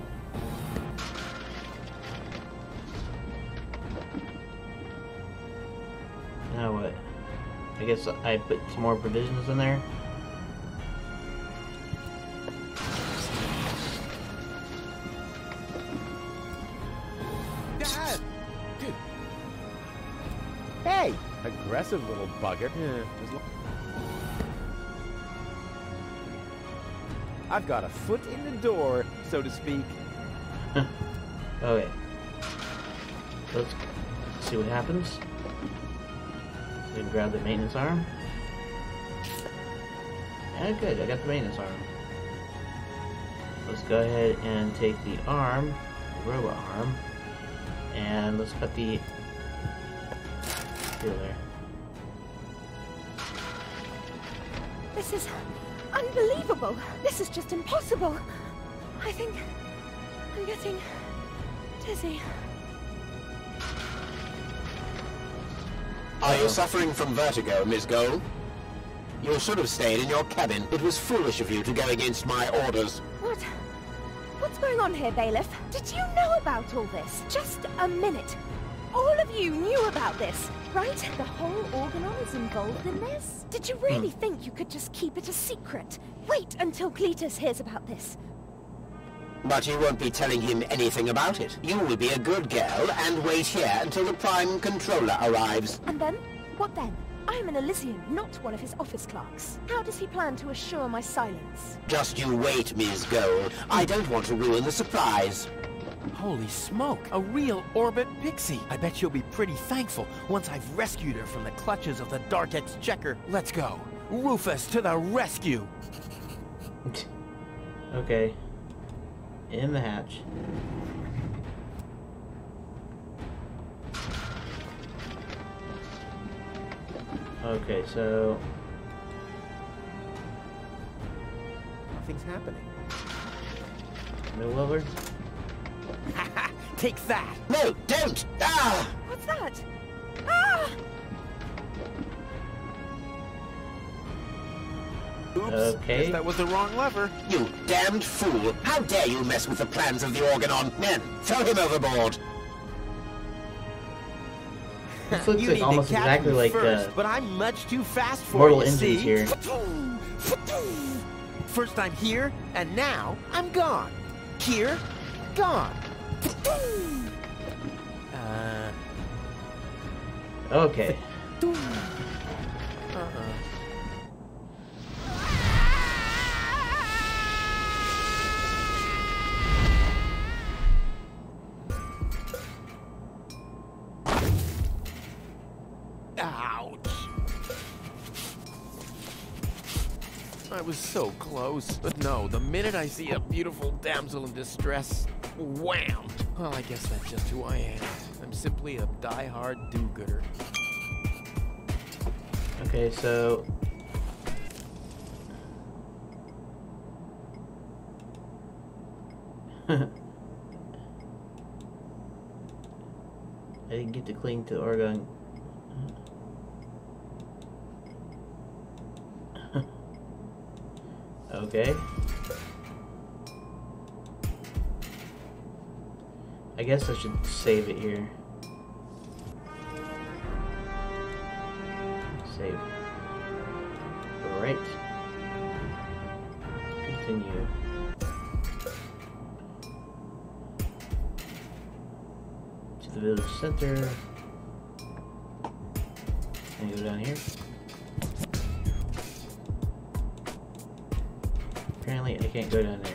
Now what? I guess I put some more provisions in there. Hey! Aggressive little bugger. Yeah, I've got a foot in the door, so to speak. Okay. Let's see what happens. So we can grab the maintenance arm. Yeah, good. I got the maintenance arm. Let's go ahead and take the arm, the robot arm, and let's cut the steel there. This is unbelievable. This is just impossible. I think I'm getting dizzy. Are you suffering from vertigo, Miss Gold? You should have stayed in your cabin. It was foolish of you to go against my orders. What? What's going on here, Bailiff? Did you know about all this? Just a minute. All of you knew about this, right? The whole Organon is involved in this? Did you really think you could just keep it a secret? Wait until Cletus hears about this. But you won't be telling him anything about it. You will be a good girl and wait here until the Prime Controller arrives. And then? What then? I'm an Elysian, not one of his office clerks. How does he plan to assure my silence? Just you wait, Miss Gold. I don't want to ruin the surprise. Holy smoke, a real orbit pixie. I bet you'll be pretty thankful once I've rescued her from the clutches of the Dark Exchequer. Let's go. Rufus to the rescue. Okay. In the hatch. Okay, so Nothing's happening. middle of her. Take that. No, don't! Ah! What's that? Ah! Oops, Okay. guess that was the wrong lever. You damned fool! How dare you mess with the plans of the Organon? Men, throw him overboard! This looks You like need almost to catch exactly me like first, but I'm much too fast for Mortal you, Engines see? here. First I'm here, and now I'm gone. Here, gone. Okay. Ouch! I was so close. But no, the minute I see a beautiful damsel in distress, wham! Well, I guess that's just who I am. I'm simply a die-hard do-gooder. Okay, so... I didn't get to cling to Oregon. Okay. I guess I should save it here. Save. Alright. Continue. To the village center. Can I go down here? Apparently I can't go down there.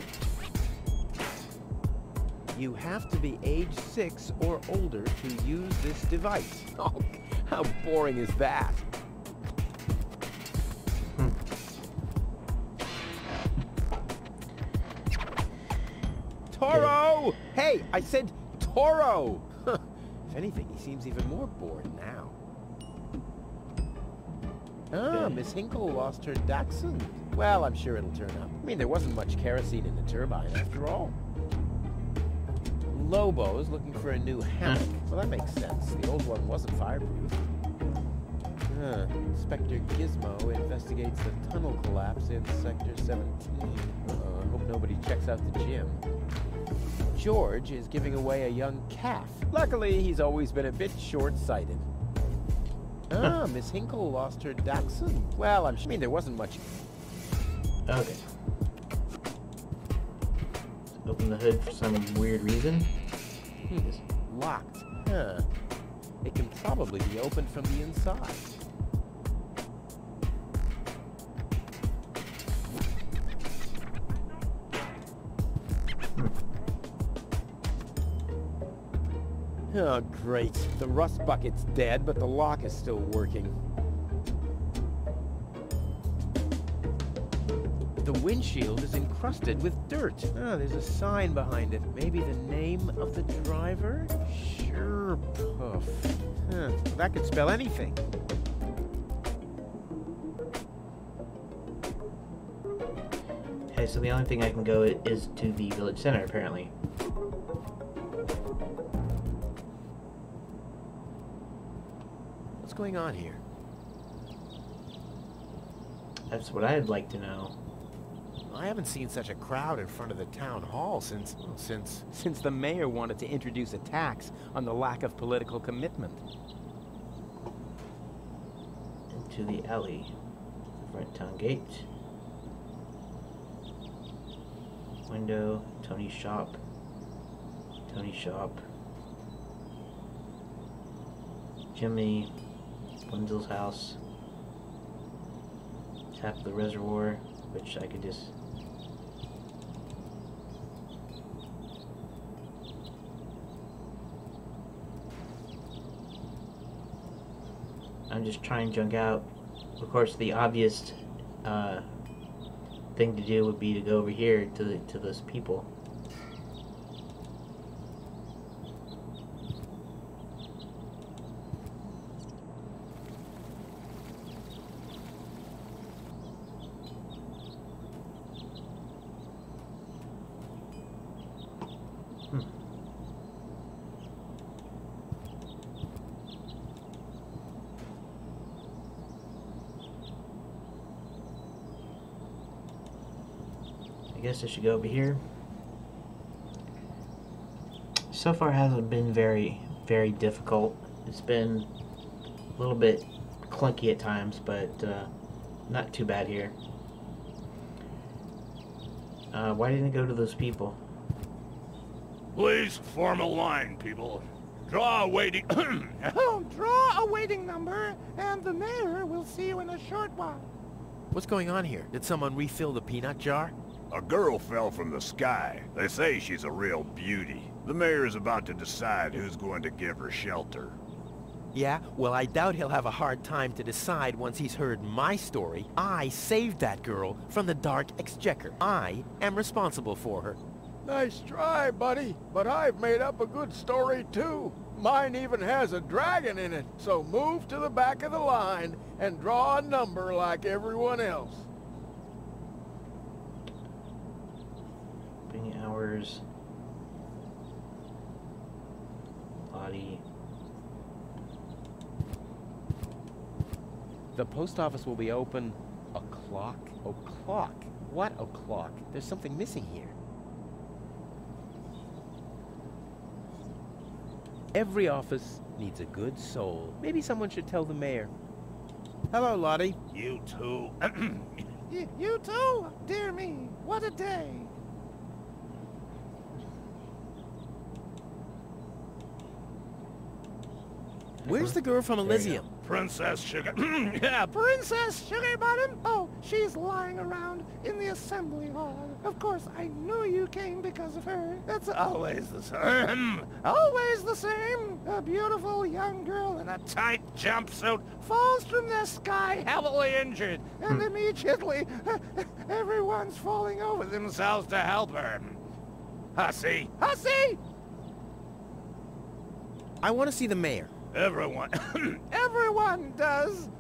You have to be age 6 or older to use this device. Oh, how boring is that? Toro! Hey, I said Toro! If anything, he seems even more bored now. Ah, Miss Hinkle lost her Dachshund. Well, I'm sure it'll turn up. I mean, there wasn't much kerosene in the turbine after all. Lobo's looking for a new hammock. Well, that makes sense. The old one wasn't fireproof. Inspector Gizmo investigates the tunnel collapse in Sector 17. I hope nobody checks out the gym. George is giving away a young calf. Luckily, he's always been a bit short-sighted. Ah, Miss Hinkle lost her Dachshund. Well, I mean, there wasn't much... Okay. Open the hood for some weird reason. It's locked. Huh. It can probably be opened from the inside. Oh, great. The rust bucket's dead, but the lock is still working. The windshield is encrusted with dirt. Ah, there's a sign behind it. Maybe the name of the driver? Sure, Puff. Huh, that could spell anything. Okay, so the only thing I can go is to the village center, apparently. What's going on here? That's what I'd like to know. I haven't seen such a crowd in front of the town hall since the mayor wanted to introduce a tax on the lack of political commitment. Into the alley. Front town gate. Window. Tony's shop. Tony's shop. Jimmy. Wenzel's house. Tap the reservoir, which I could just... I'm just trying junk out. Of course, the obvious thing to do would be to go over here to those people. I guess I should go over here. So far hasn't been very difficult. It's been a little bit clunky at times, but not too bad here. Why didn't it go to those people? Please form a line, people. Draw a waiting... Oh, draw a waiting number, and the mayor will see you in a short while. What's going on here? Did someone refill the peanut jar? A girl fell from the sky. They say she's a real beauty. The mayor is about to decide who's going to give her shelter. Yeah? Well, I doubt he'll have a hard time to decide once he's heard my story. I saved that girl from the Dark Exchequer. I am responsible for her. Nice try, buddy. But I've made up a good story, too. Mine even has a dragon in it. So move to the back of the line and draw a number like everyone else. Opening hours. Body. The post office will be open o'clock? O'clock? What o'clock? There's something missing here. Every office needs a good soul. Maybe someone should tell the mayor. Hello, Lottie. You too. You too? Dear me, what a day. Where's the girl from Elysium? Princess Sugar. Yeah, Princess Sugarbottom? Oh, she's lying around in the assembly hall. Of course, I knew you came because of her. That's always the same. Always the same. A beautiful young girl in a tight jumpsuit falls from the sky heavily injured. And immediately, everyone's falling over themselves to help her. Hussy! Hussy! I want to see the mayor. Everyone. Everyone does.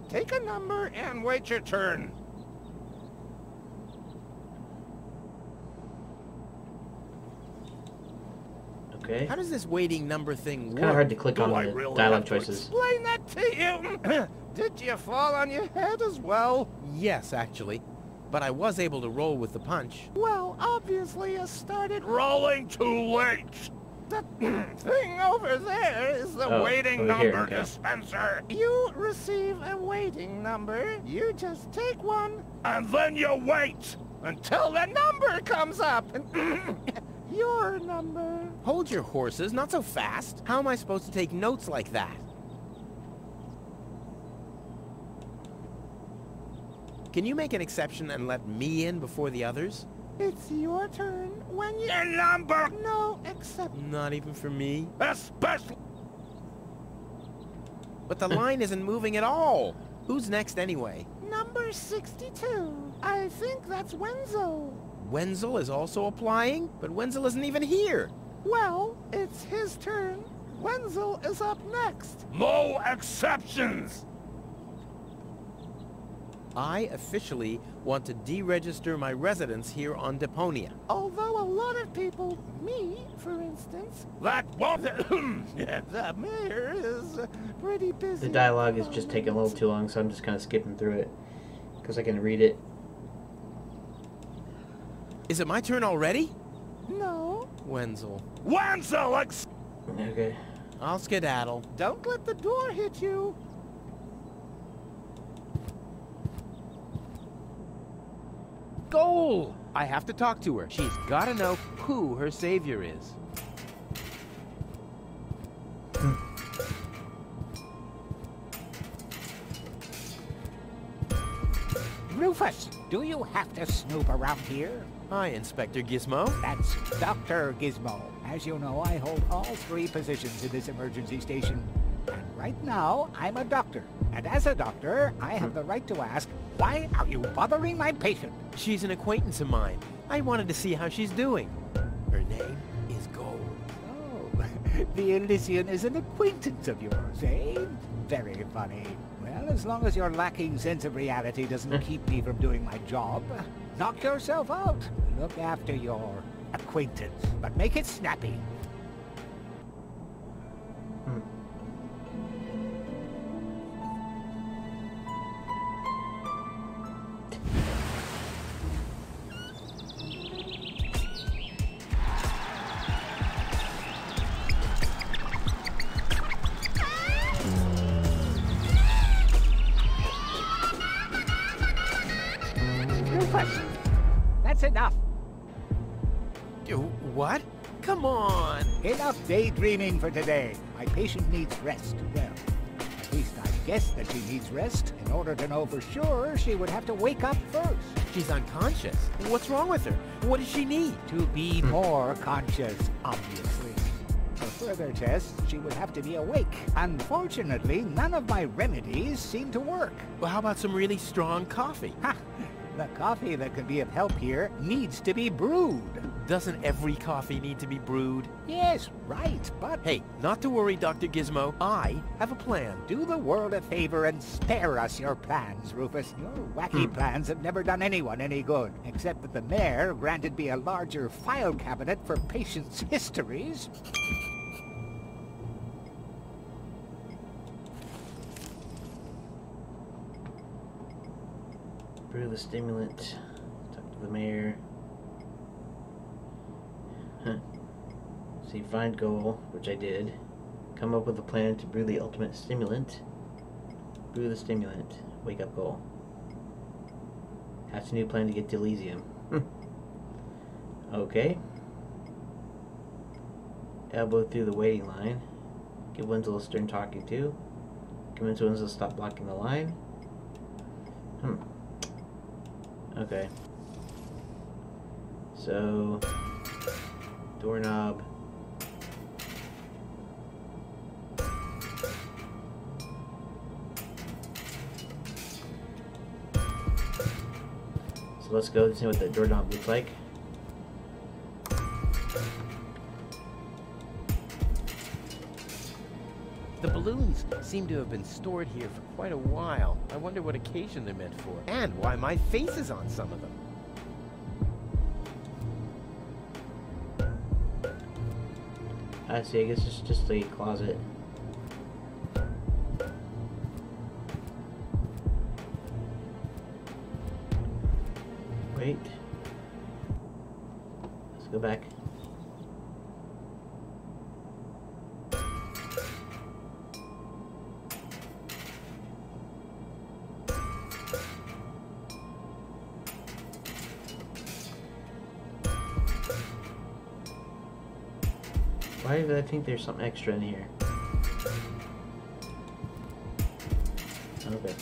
Take a number and wait your turn. Okay. How does this waiting number thing work? Kind of hard to click on I the really dialogue have to choices. Explain that to you. Did you fall on your head as well? Yes, actually. But I was able to roll with the punch. Well, obviously you started... Rolling too late. That thing over there is the Oh, waiting over here, number okay. dispenser. You receive a waiting number. You just take one. And then you wait. Until the number comes up. And your number. Hold your horses, not so fast. How am I supposed to take notes like that? Can you make an exception and let me in before the others? It's your turn when you... Your number. No, except... Not even for me. Especially. But the line isn't moving at all. Who's next anyway? Number 62. I think that's Wenzel. Wenzel is also applying? But Wenzel isn't even here. Well, it's his turn. Wenzel is up next. No exceptions. I officially want to deregister my residence here on Deponia. Although a lot of people, me, for instance, That won't. the mayor is pretty busy. The dialogue is just taking a little too long, so I'm just kind of skipping through it. Because I can read it. Is it my turn already? No, Wenzel. Wenzel. Okay. I'll skedaddle. don't let the door hit you. Goal! I have to talk to her. She's gotta know who her savior is. Rufus, do you have to snoop around here? Hi, Inspector Gizmo. That's Dr. Gizmo. As you know, I hold all 3 positions in this emergency station. And right now, I'm a doctor. And as a doctor, I have the right to ask, why are you bothering my patient? She's an acquaintance of mine. I wanted to see how she's doing. Her name is Gold. Oh, the Elysian is an acquaintance of yours, eh? Very funny. Well, as long as your lacking sense of reality doesn't keep me from doing my job, knock yourself out. Look after your acquaintance, but make it snappy. Rufus, that's enough. What? Come on! Enough daydreaming for today. My patient needs rest. Well, at least I guess that she needs rest. In order to know for sure, she would have to wake up first. She's unconscious. What's wrong with her? What does she need? To be more conscious, obviously. further tests, she would have to be awake. Unfortunately, none of my remedies seem to work. Well, how about some really strong coffee? Ha! The coffee that could be of help here needs to be brewed. Doesn't every coffee need to be brewed? Yes, right, but... Hey, not to worry, Dr. Gizmo. I have a plan. Do the world a favor and spare us your plans, Rufus. Your wacky plans have never done anyone any good, except that the mayor granted me a larger file cabinet for patients' histories. Brew the stimulant. Talk to the mayor. See, find goal, which I did. Come up with a plan to brew the ultimate stimulant. Brew the stimulant. Wake up goal. Hatch a new plan to get to Elysium. Okay. Elbow through the waiting line. Give Winslow a stern talking to. Convince Winslow to stop blocking the line. Okay. So, doorknob. So let's go and see what the doorknob looks like. The balloons seem to have been stored here for quite a while. I wonder what occasion they're meant for, and why my face is on some of them. I see, I guess it's just a closet. Wait. Let's go back. Why did I think there's something extra in here? Okay.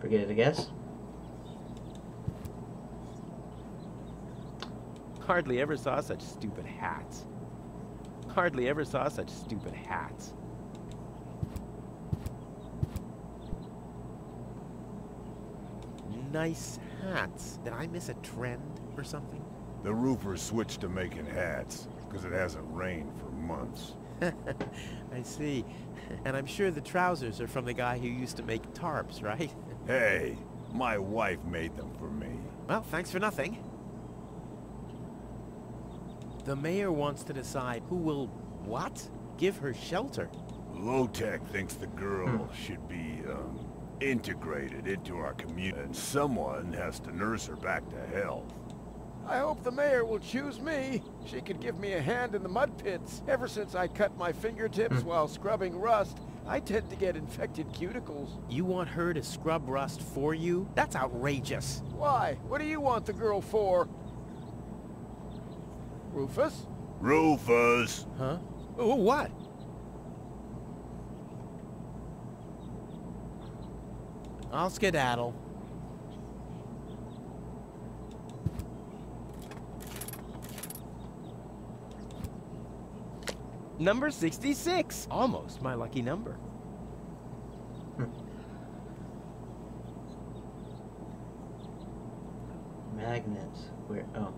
Forget it, I guess. Hardly ever saw such stupid hats. Hardly ever saw such stupid hats. Nice hats. Did I miss a trend or something? The roofers switched to making hats, because it hasn't rained for months. I see. And I'm sure the trousers are from the guy who used to make tarps, right? Hey, my wife made them for me. Well, thanks for nothing. The mayor wants to decide who will, what? Give her shelter. Low-Tech thinks the girl should be, integrated into our community, and someone has to nurse her back to health. I hope the mayor will choose me. She could give me a hand in the mud pits. Ever since I cut my fingertips while scrubbing rust, I tend to get infected cuticles. You want her to scrub rust for you? That's outrageous. Why? What do you want the girl for? Rufus? Rufus! Huh? Oh, what? I'll skedaddle. Number 66! Almost my lucky number. Magnets. Where? Oh.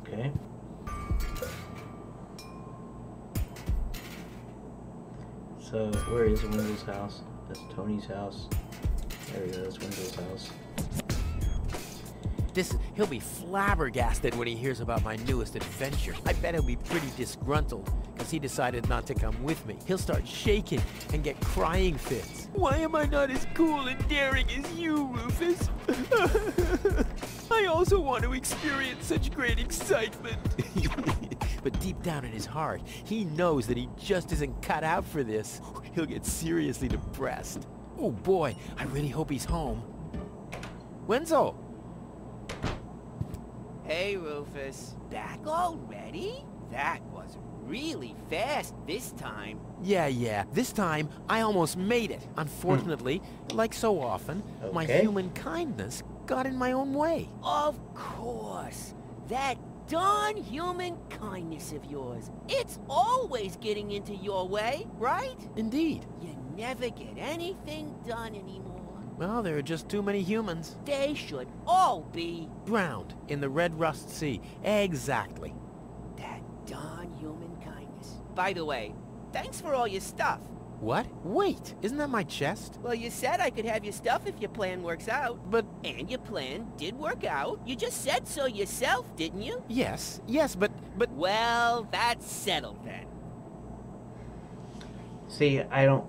Okay. So, where is Wendell's house? That's Tony's house. There we go, that's Wendell's house. He'll be flabbergasted when he hears about my newest adventure. I bet he'll be pretty disgruntled, because he decided not to come with me. He'll start shaking and get crying fits. Why am I not as cool and daring as you, Rufus? I also want to experience such great excitement. But deep down in his heart, he knows that he just isn't cut out for this. He'll get seriously depressed. Oh boy, I really hope he's home. Wenzel! Hey, Rufus. Back already? That was really fast this time. Yeah. This time, I almost made it. Unfortunately, like so often, my Okay. human kindness got in my own way. Of course. That darn human kindness of yours. It's always getting into your way, right? Indeed. You never get anything done anymore. Well, there are just too many humans. They should all be Drowned in the Red Rust Sea. Exactly. that darn human kindness. By the way, thanks for all your stuff. What? Wait, isn't that my chest? Well, you said I could have your stuff if your plan works out. But... And your plan did work out. You just said so yourself, didn't you? Yes, but... Well, that's settled then. See, I don't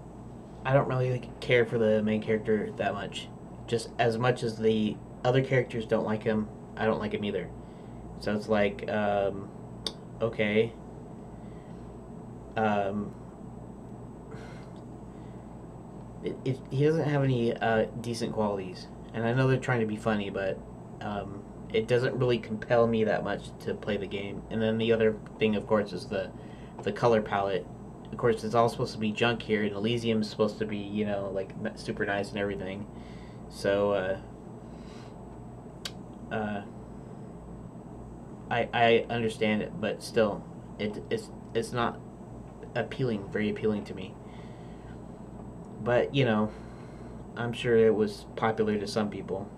really care for the main character that much. Just as much as the other characters don't like him, I don't like him either. So it's like, okay. He doesn't have any decent qualities. And I know they're trying to be funny, but it doesn't really compel me that much to play the game. And then the other thing, of course, is the color palette. Of course, it's all supposed to be junk here, and Elysium is supposed to be, you know, like super nice and everything. So, I understand it, but still, it's not very appealing to me. But, you know, I'm sure it was popular to some people.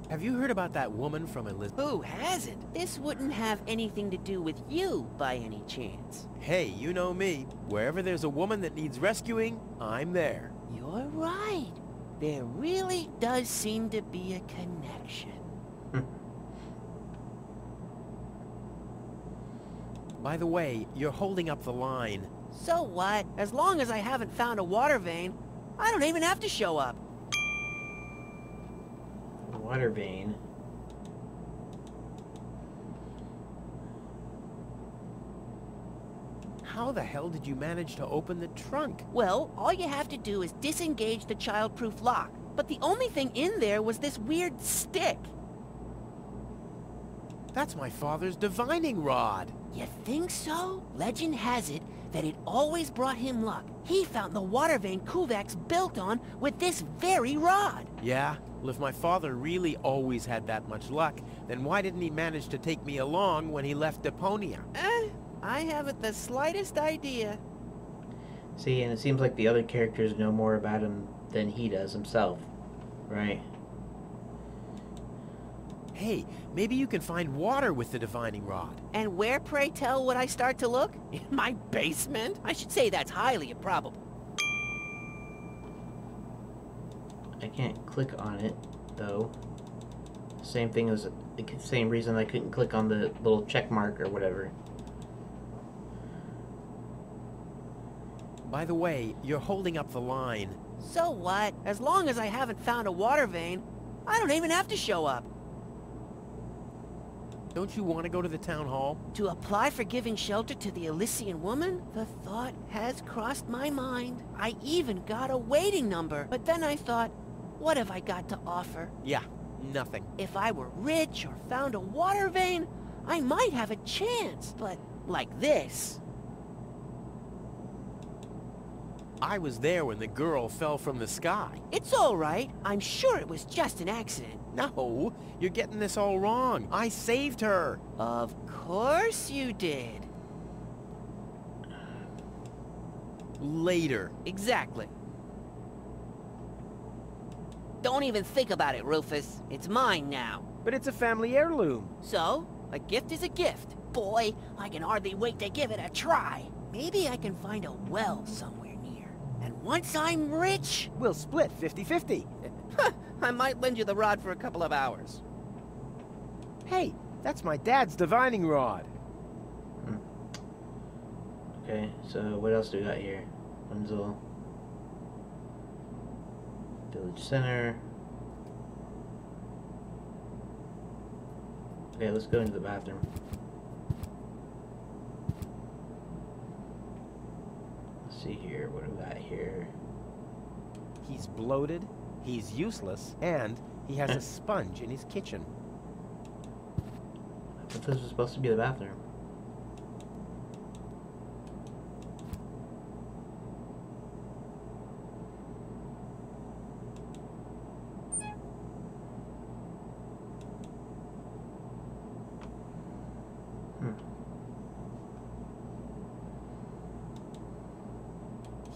Have you heard about that woman from Elizabeth? Who hasn't? This wouldn't have anything to do with you by any chance. Hey, you know me. Wherever there's a woman that needs rescuing, I'm there. You're right. There really does seem to be a connection. By the way, you're holding up the line. So what? As long as I haven't found a water vein, I don't even have to show up. Water vein. How the hell did you manage to open the trunk? Well, all you have to do is disengage the child-proof lock. But the only thing in there was this weird stick. That's my father's divining rod. You think so? Legend has it that it always brought him luck. He found the water vein Kuvak's built on with this very rod. Yeah? Well, if my father really always had that much luck, then why didn't he manage to take me along when he left Deponia? I haven't the slightest idea. See, and it seems like the other characters know more about him than he does himself, right? Hey, maybe you can find water with the divining rod. And where, pray tell, would I start to look? In my basement? I should say that's highly improbable. I can't click on it, though. Same thing as the same reason I couldn't click on the little check mark or whatever. By the way, you're holding up the line. So what? As long as I haven't found a water vein, I don't even have to show up. Don't you want to go to the town hall? To apply for giving shelter to the Elysian woman? The thought has crossed my mind. I even got a waiting number. But then I thought, what have I got to offer? Yeah, nothing. If I were rich or found a water vein, I might have a chance. But like this. I was there when the girl fell from the sky. It's all right. I'm sure it was just an accident. No, you're getting this all wrong. I saved her. Of course you did. Later. Exactly. Don't even think about it, Rufus. It's mine now. But it's a family heirloom. So, a gift is a gift. Boy, I can hardly wait to give it a try. Maybe I can find a well somewhere near. And once I'm rich... We'll split 50-50. I might lend you the rod for a couple of hours. Hey, that's my dad's divining rod. Okay, so what else do we got here? Wenzel. Village Center. Okay, let's go into the bathroom. Let's see here, what do we got here? He's bloated, he's useless, and he has a sponge in his kitchen. I thought this was supposed to be the bathroom.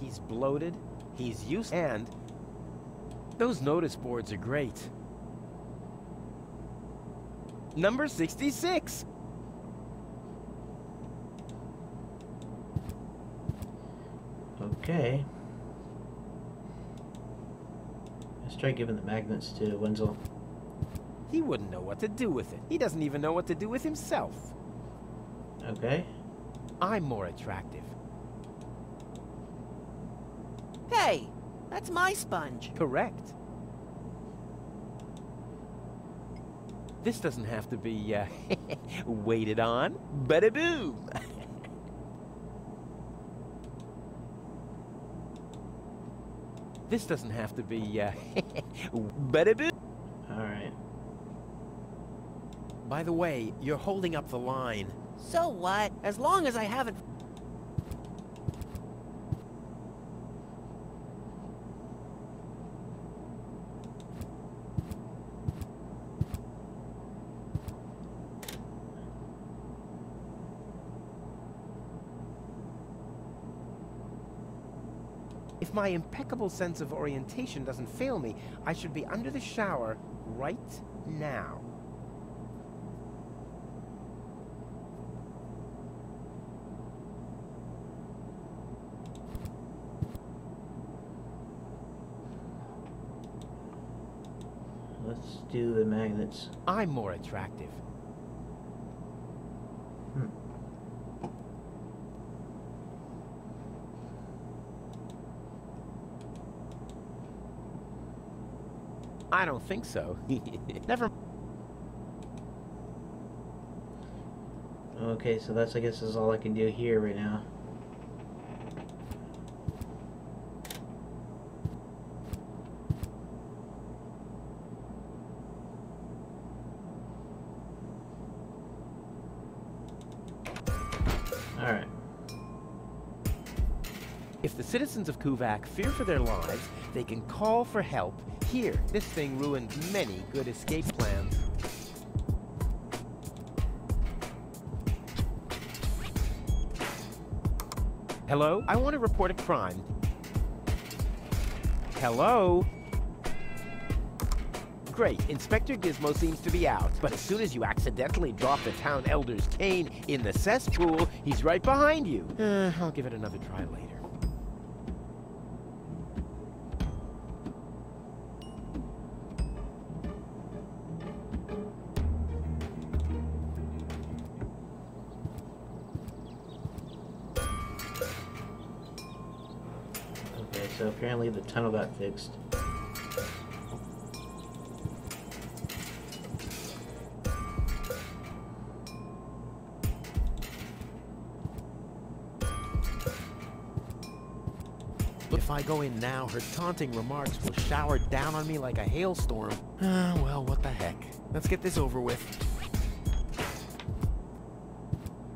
He's bloated, he's used, and those notice boards are great. Number 66! Okay. Let's try giving the magnets to Wenzel. He wouldn't know what to do with it. He doesn't even know what to do with himself. Okay. I'm more attractive. Hey, that's my sponge. Correct. This doesn't have to be, waited on. Bada boom! This doesn't have to be, bada boom! Alright. By the way, you're holding up the line. So what? As long as I haven't... If my impeccable sense of orientation doesn't fail me, I should be under the shower right now. Let's do the magnets. I'm more attractive. I don't think so. Never. Okay, so that's, I guess, is all I can do here right now. Alright. If the citizens of Kuvak fear for their lives, they can call for help. Here, this thing ruined many good escape plans. Hello? I want to report a crime. Hello? Great, Inspector Gizmo seems to be out, but as soon as you accidentally drop the town elder's cane in the cesspool, he's right behind you. I'll give it another try later. Okay, so apparently the tunnel got fixed. If I go in now, her taunting remarks will shower down on me like a hailstorm. Well, what the heck. Let's get this over with.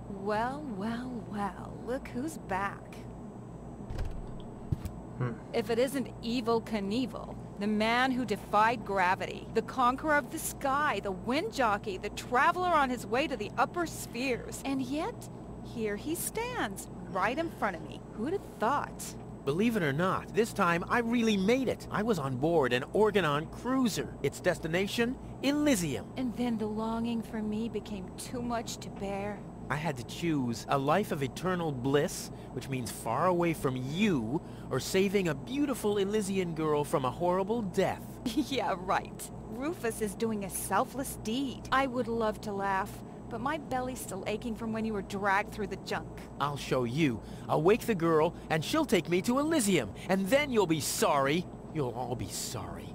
Well, well, well, look who's back. If it isn't Evil Knievel, the man who defied gravity, the conqueror of the sky, the wind jockey, the traveler on his way to the upper spheres. And yet, here he stands, right in front of me. Who'd have thought? Believe it or not, this time I really made it. I was on board an Organon cruiser. Its destination, Elysium. And then the longing for me became too much to bear. I had to choose a life of eternal bliss, which means far away from you, or saving a beautiful Elysian girl from a horrible death. Yeah, right. Rufus is doing a selfless deed. I would love to laugh, but my belly's still aching from when you were dragged through the junk. I'll show you. I'll wake the girl, and she'll take me to Elysium, and then you'll be sorry. You'll all be sorry.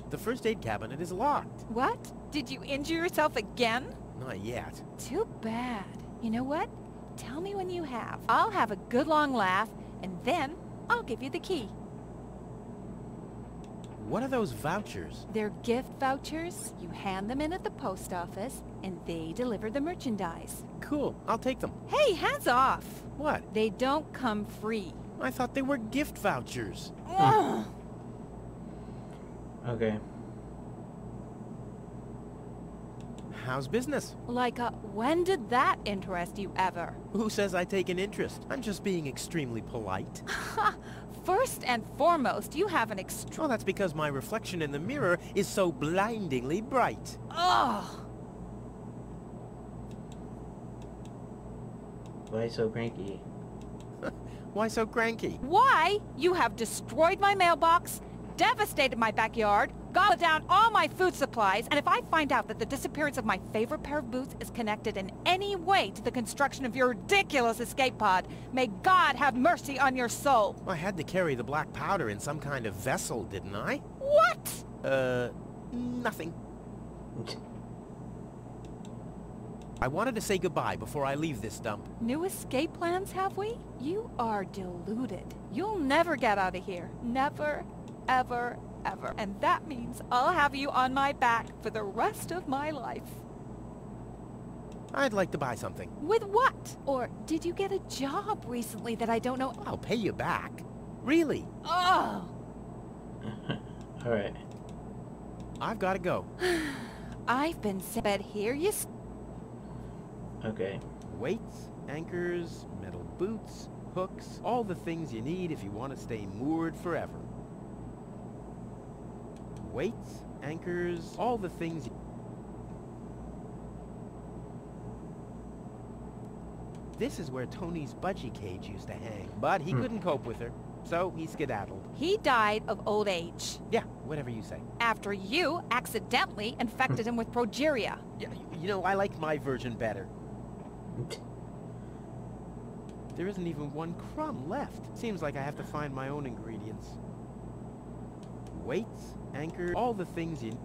The first aid cabinet is locked. What? Did you injure yourself again? Not yet. Too bad. You know what? Tell me when you have. I'll have a good long laugh, and then I'll give you the key. What are those vouchers? They're gift vouchers. You hand them in at the post office, and they deliver the merchandise. Cool, I'll take them. Hey, hands off! What? They don't come free. I thought they were gift vouchers. Okay. how's business? Like, when did that interest you ever? Who says I take an interest? I'm just being extremely polite. First and foremost, you have an Well, that's because my reflection in the mirror is so blindingly bright. Ugh! Why so cranky? Why so cranky? Why? You have destroyed my mailbox, devastated my backyard, gobbled down all my food supplies, and if I find out that the disappearance of my favorite pair of boots is connected in any way to the construction of your ridiculous escape pod, may God have mercy on your soul. I had to carry the black powder in some kind of vessel, didn't I? What? Nothing. I wanted to say goodbye before I leave this dump. New escape plans, have we? You are deluded. You'll never get out of here. Never, ever, ever. And that means I'll have you on my back for the rest of my life. I'd like to buy something. With what? Or did you get a job recently that I don't know? I'll pay you back. Really? Oh! Alright. I've got to go. I've been bed here, you Okay. Weights, anchors, metal boots, hooks, all the things you need if you want to stay moored forever. Weights, anchors, all the things. This is where Tony's budgie cage used to hang, but he couldn't cope with her, so he skedaddled. He died of old age. Yeah, whatever you say. After you accidentally infected him with progeria. Yeah, you know, I like my version better. There isn't even one crumb left. Seems like I have to find my own ingredients. Weights, anchor, all the things you...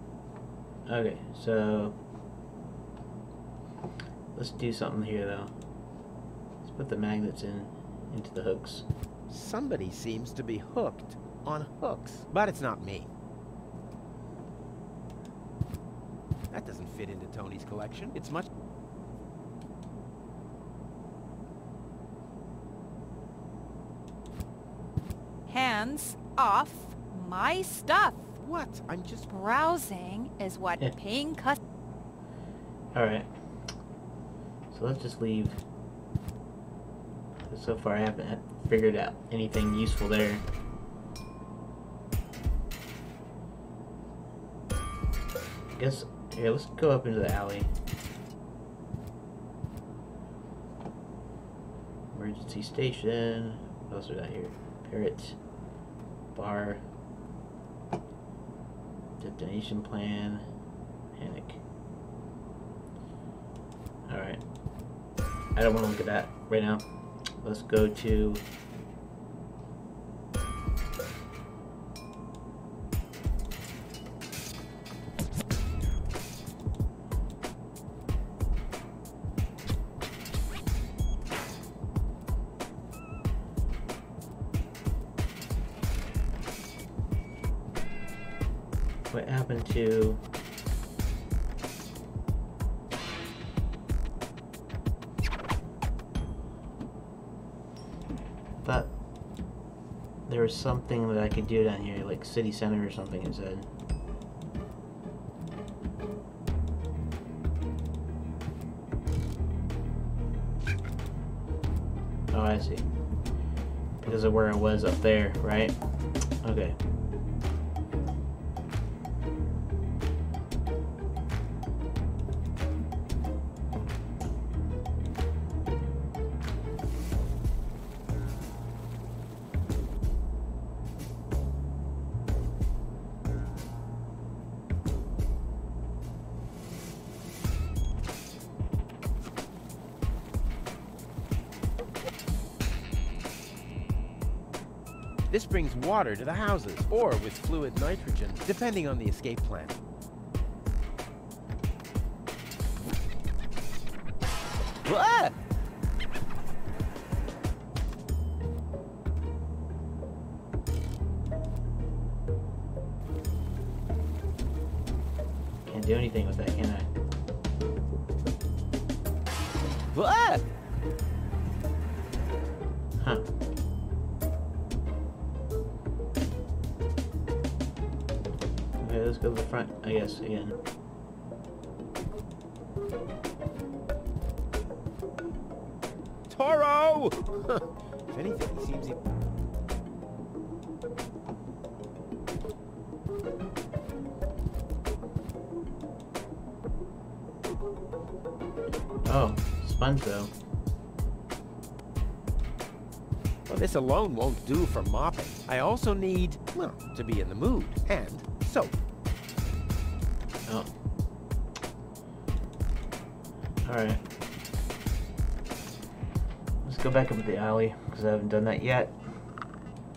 Okay, so... let's do something here, though. Let's put the magnets into the hooks. Somebody seems to be hooked on hooks, but it's not me. That doesn't fit into Tony's collection. It's much... Hands off my stuff. What? I'm just... Browsing is what paying customers... Alright. So let's just leave. So far I haven't figured out anything useful there. Guess, here, let's go up into the alley. Emergency station. What else we got here? Parrot. Bar. Destination plan. Panic. Alright. I don't want to look at that right now. Let's go to... what happened to... But there was something that I could do down here, like city center or something, it said. Oh, I see. Because of where I was up there, right? Okay. This brings water to the houses, or with fluid nitrogen, depending on the escape plan. Ah! Can't do anything with that, can I? Ah! Huh. Okay, let's go to the front, I guess, again. Hello! If anything, he seems... Oh, sponge though. Well, this alone won't do for mopping. I also need, well, to be in the mood. And soap. Oh. Alright. Let's go back up to the alley, because I haven't done that yet.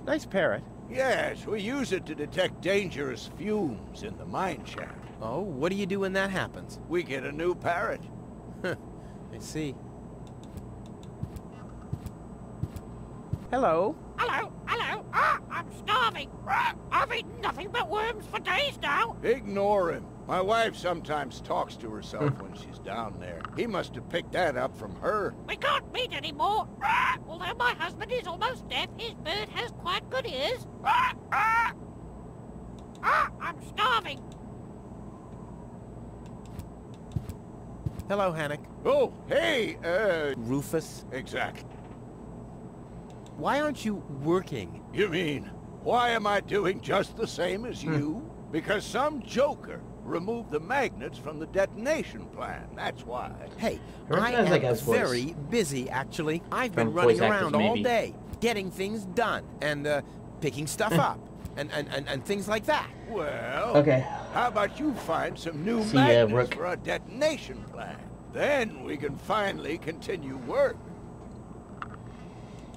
Nice parrot. Yes, we use it to detect dangerous fumes in the mine shaft. Oh, what do you do when that happens? We get a new parrot. I see. Hello. Hello, hello. Ah, I'm starving. I've eaten nothing but worms for days now. Ignore him. My wife sometimes talks to herself when she's down there. He must have picked that up from her. We can't meet anymore. Although my husband is almost deaf, his bird has quite good ears. I'm starving. Hello, Hannock. Oh, hey, Rufus. exactly. Why aren't you working? You mean, why am I doing just the same as you? Because some joker removed the magnets from the detonation plan, that's why. Hey, I I recognize am that guy's voice. very busy, actually. I've been From running voice actors, around all maybe. day, getting things done, and picking stuff up, and things like that. Well, Okay. how about you find some new See ya, magnets Rook. for a detonation plan? Then we can finally continue work.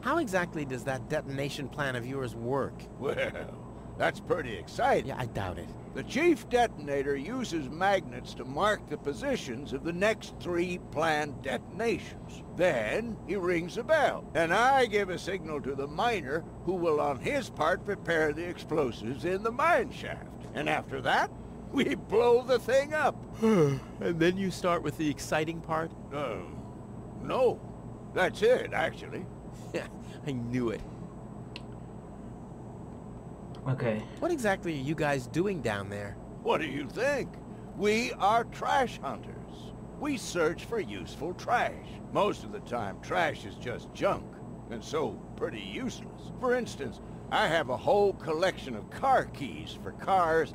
How exactly does that detonation plan of yours work? Well, that's pretty exciting. Yeah, I doubt it. The chief detonator uses magnets to mark the positions of the next 3 planned detonations. Then he rings a bell, and I give a signal to the miner who will on his part prepare the explosives in the mine shaft. And after that, we blow the thing up. And then you start with the exciting part? No. That's it, actually. Yeah, I knew it. Okay. What exactly are you guys doing down there? What do you think? We are trash hunters. We search for useful trash. Most of the time, trash is just junk, and so pretty useless. For instance, I have a whole collection of car keys for cars.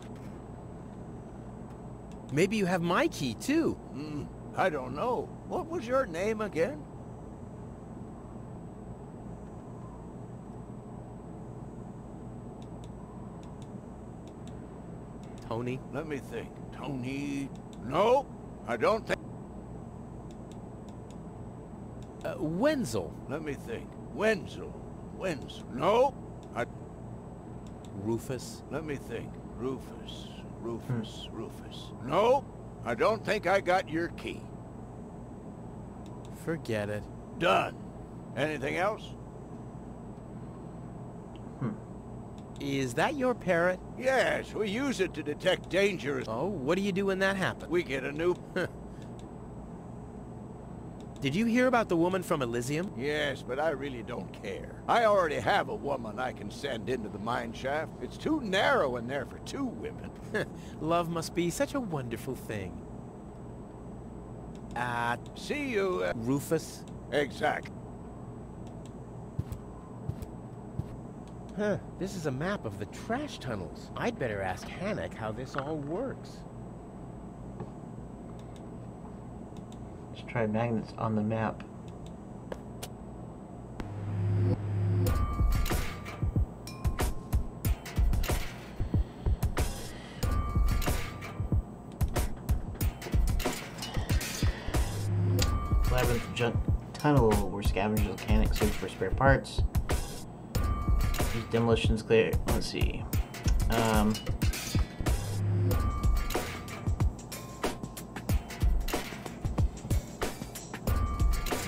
Maybe you have my key, too. I don't know. What was your name again? Tony? Let me think. Tony? No, I don't think. Wenzel. Let me think. Wenzel. No, Rufus. let me think. Rufus. No, I don't think I got your key. Forget it. Done. Anything else? Is that your parrot? Yes, we use it to detect dangerous... Oh, what do you do when that happens? We get a new... Did you hear about the woman from Elysium? Yes, but I really don't care. I already have a woman I can send into the mine shaft. It's too narrow in there for 2 women. Love must be such a wonderful thing. See you... Rufus? Exactly. Huh, this is a map of the trash tunnels. I'd better ask Hannock how this all works. Let's try magnets on the map. Labyrinth junk tunnel where scavengers and mechanics search for spare parts. These demolitions clear. Let's see.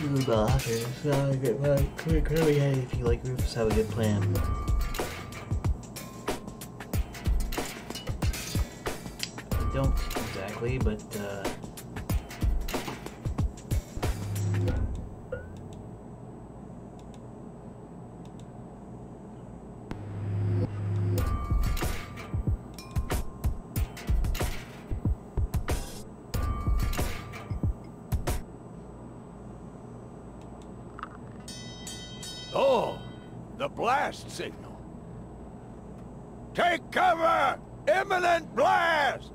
Google hackers. Clearly, if you like Rufus, have a good plan. I don't exactly, but Oh, the blast signal. Take cover! Imminent blast!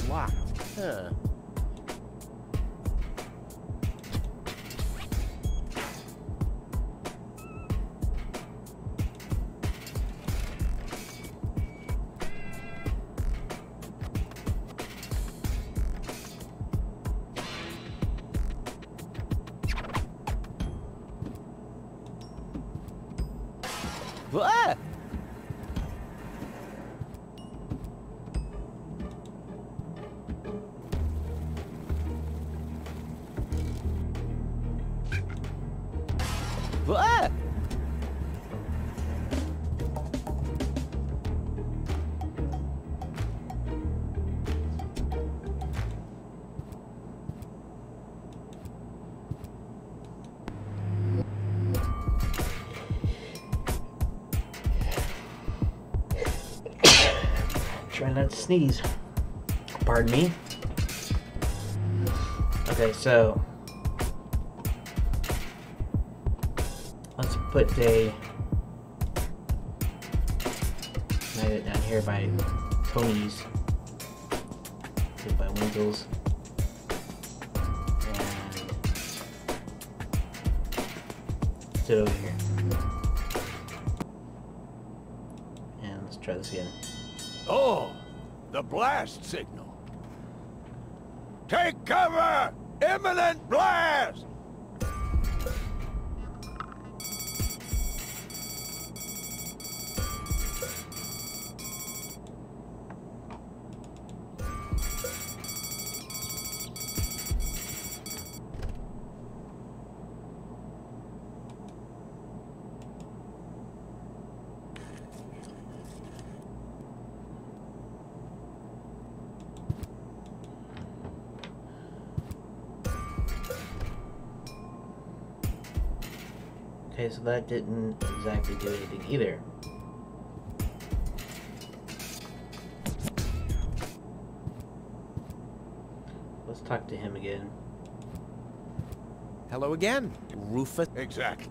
Locked. Huh. Ah! Ah! Try not to sneeze. Pardon me. Okay, so let's put a magnet down here by Tony's, by Winkle's, and sit over here. And let's try this again. Oh, the blast signal. Take cover! Imminent blast! Okay, so that didn't exactly do anything either. Let's talk to him again. Hello again, Rufus. Exactly.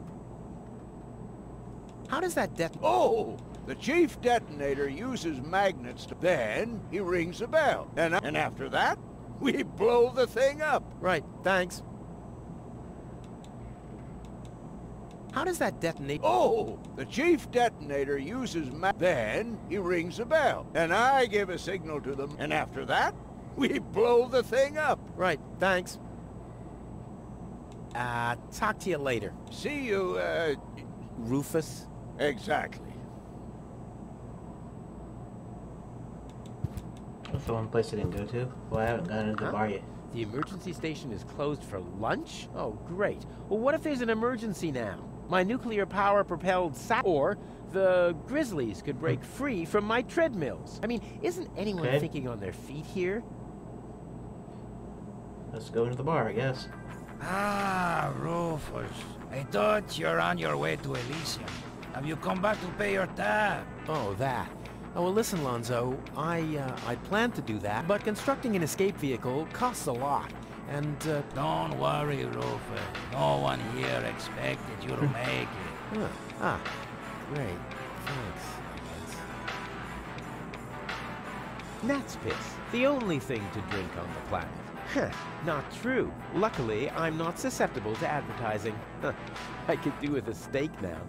How does that Oh! The chief detonator uses magnets to... Then he rings a bell. And after that, we blow the thing up. Right, thanks. How does that detonate? Oh! The chief detonator uses Then he rings a bell. And I give a signal to them. And after that, we blow the thing up. Right, thanks. Talk to you later. See you, Rufus? Exactly. That's the one place I didn't go to. Well, I haven't gone into the bar yet. The emergency station is closed for lunch? Oh, great. Well, what if there's an emergency now? My nuclear power-propelled or the Grizzlies could break free from my treadmills. I mean, isn't anyone thinking on their feet here? Let's go into the bar, I guess. Ah, Rufus. I thought you're on your way to Elysium. Have you come back to pay your tab? Oh, that. Oh, well, listen, Lonzo. I planned to do that, but constructing an escape vehicle costs a lot. And, Don't worry, Rufus. No one here expected you to make it. Great. Thanks. Gnat's piss. The only thing to drink on the planet. Not true. Luckily, I'm not susceptible to advertising. I could do with a steak now.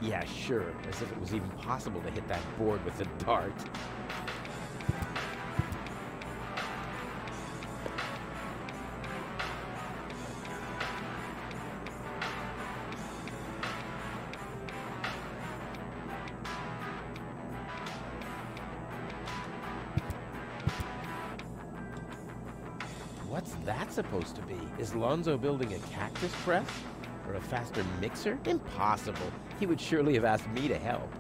Yeah, sure. As if it was even possible to hit that board with a dart. What's that supposed to be? Is Lonzo building a cactus press? Or a faster mixer? Impossible. He would surely have asked me to help.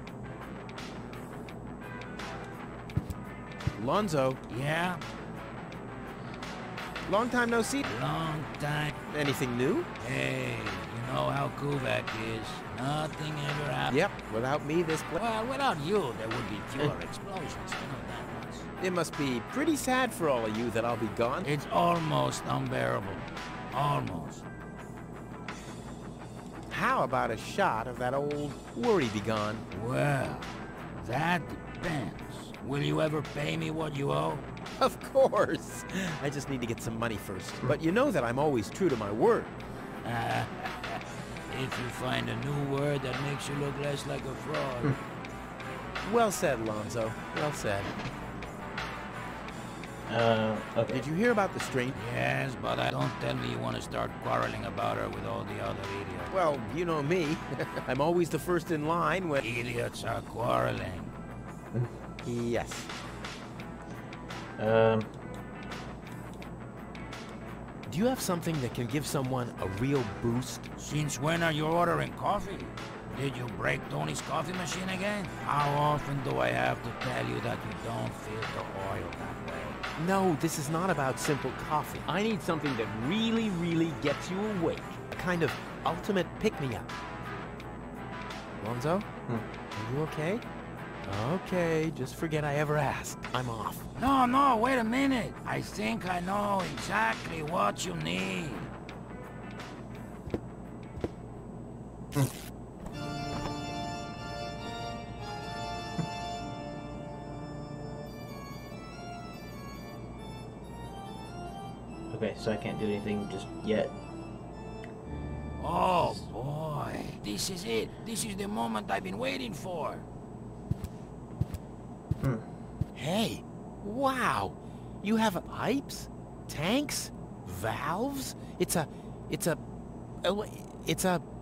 Lonzo. Yeah? Long time no see. Long time. Anything new? Hey, you know how Kuvak is. Nothing ever happens. Yep, without me this place... Well, without you, there would be fewer explosions. I know that much. It must be pretty sad for all of you that I'll be gone. It's almost unbearable. Almost. How about a shot of that old worry be gone? Well, that depends. Will you ever pay me what you owe? Of course. I just need to get some money first. But you know that I'm always true to my word. If you find a new word that makes you look less like a fraud. Well said, Lonzo. Well said. Okay. Did you hear about the strain? Yes, but don't tell me you want to start quarreling about her with all the other idiots. Well, you know me. I'm always the first in line when... Idiots are quarreling. Yes. Um... Do you have something that can give someone a real boost? Since when are you ordering coffee? Did you break Tony's coffee machine again? How often do I have to tell you that you don't filter oil that way? No, this is not about simple coffee. I need something that really, really gets you awake. A kind of ultimate pick-me-up. Lonzo? Are you okay? Okay, just forget I ever asked. I'm off. No, wait a minute. I think I know exactly what you need. Okay, so I can't do anything just yet. Oh boy, this is it. This is the moment I've been waiting for. Hey, wow. You have pipes, tanks, valves. It's a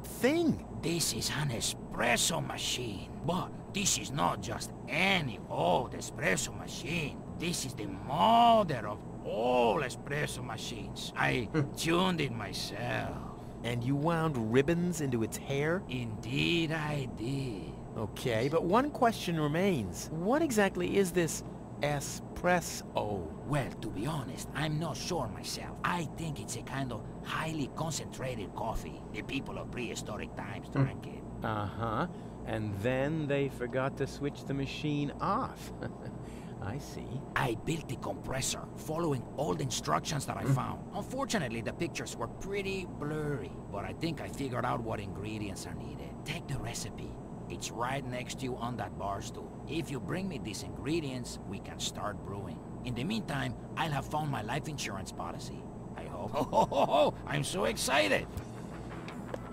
thing. This is an espresso machine. But this is not just any old espresso machine. This is the mother of all espresso machines. I tuned it myself. And you wound ribbons into its hair? Indeed I did. Okay, but one question remains. What exactly is this espresso? Well, to be honest, I'm not sure myself. I think it's a kind of highly concentrated coffee. The people of prehistoric times drank it. Uh-huh. And then they forgot to switch the machine off. I see. I built the compressor, following old instructions that I found. Unfortunately, the pictures were pretty blurry, but I think I figured out what ingredients are needed. Take the recipe. It's right next to you on that bar stool. If you bring me these ingredients, we can start brewing. In the meantime, I'll have found my life insurance policy. I hope. Oh, I'm so excited!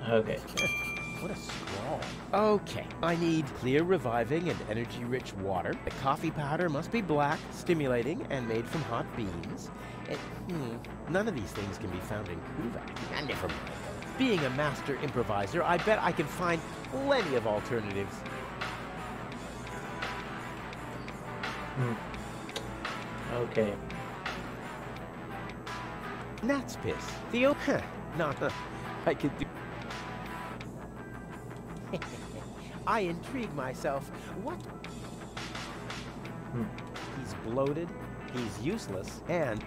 Okay. What a scrawl. Okay, I need clear, reviving, and energy-rich water. The coffee powder must be black, stimulating, and made from hot beans. None of these things can be found in Kuvak. Never mind. Being a master improviser, I bet I can find plenty of alternatives. Okay. Gnat's piss. Theo? I could do... I intrigue myself. What? He's bloated, he's useless, and...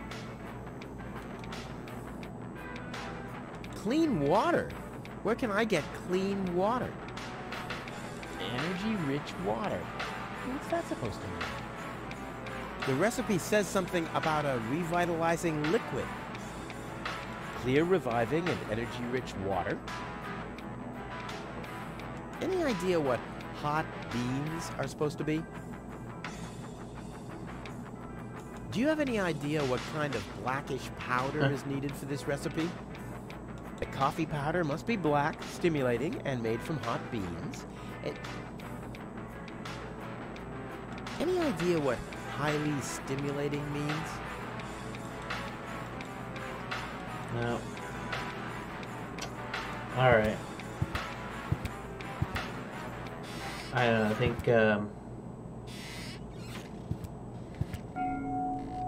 Clean water? Where can I get clean water? Energy-rich water. What's that supposed to mean? The recipe says something about a revitalizing liquid. Clear, reviving, and energy-rich water. Any idea what hot beans are supposed to be? Do you have any idea what kind of blackish powder is needed for this recipe? The coffee powder must be black, stimulating, and made from hot beans. Any idea what highly stimulating means? No. Alright. I don't know, I think,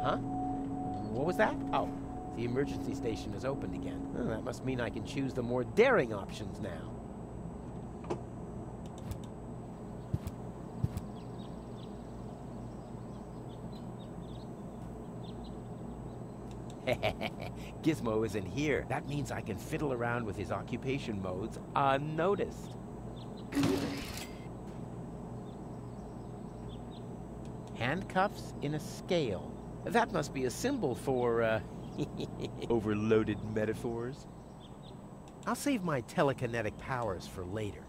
Huh? What was that? Oh, The emergency station is opened again. Oh, that must mean I can choose the more daring options now. Gizmo isn't here. That means I can fiddle around with his occupation modes unnoticed. Handcuffs in a scale. That must be a symbol for, overloaded metaphors. I'll save my telekinetic powers for later.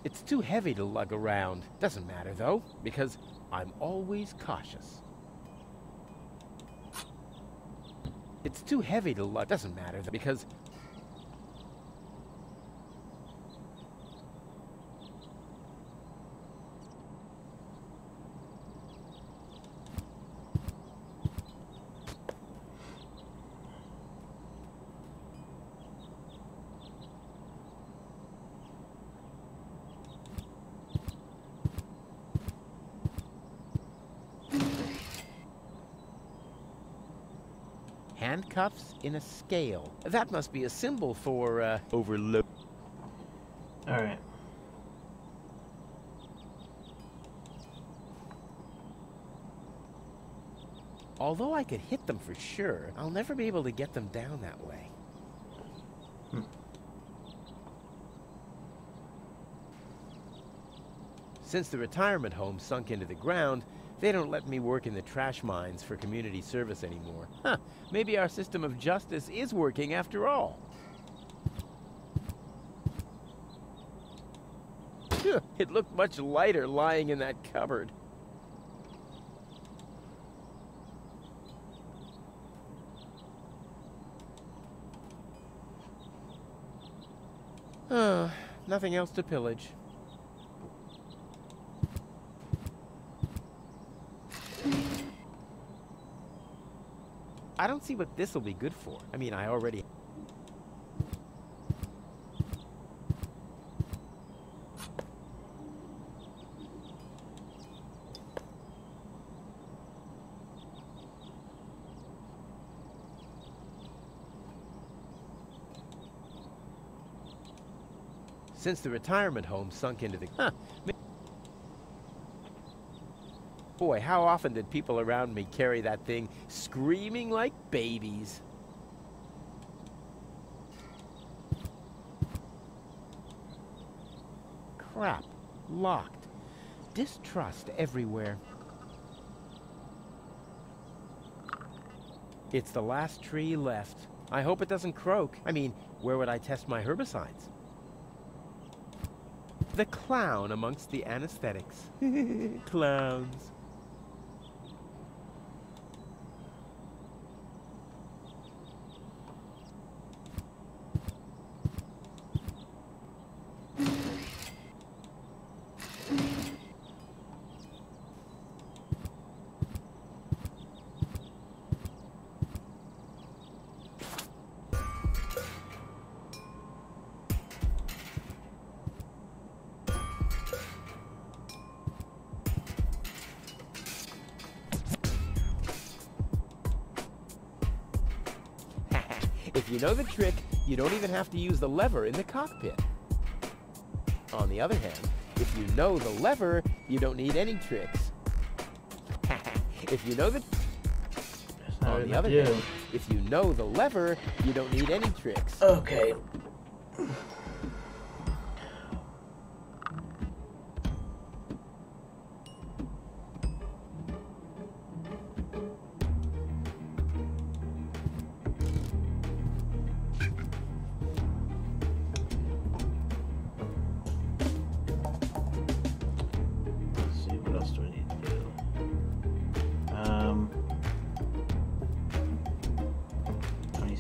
It's too heavy to lug around. Doesn't matter, though, because I'm always cautious. It's too heavy to lug. Doesn't matter, though, because... Handcuffs in a scale. That must be a symbol for, overload. Alright. Although I could hit them for sure, I'll never be able to get them down that way. Since the retirement home sunk into the ground, they don't let me work in the trash mines for community service anymore. Huh, maybe our system of justice is working after all. It looked much lighter lying in that cupboard. Nothing else to pillage. I don't see what this will be good for. I mean, I already... Since the retirement home sunk into the... Boy, how often did people around me carry that thing screaming like babies? Crap. Locked. Distrust everywhere. It's the last tree left. I hope it doesn't croak. I mean, where would I test my herbicides? The clown amongst the anesthetics. Clowns. If you know the trick, you don't even have to use the lever in the cockpit. On the other hand, if you know the lever, you don't need any tricks. If you know the... On the other hand, if you know the lever, you don't need any tricks. Okay.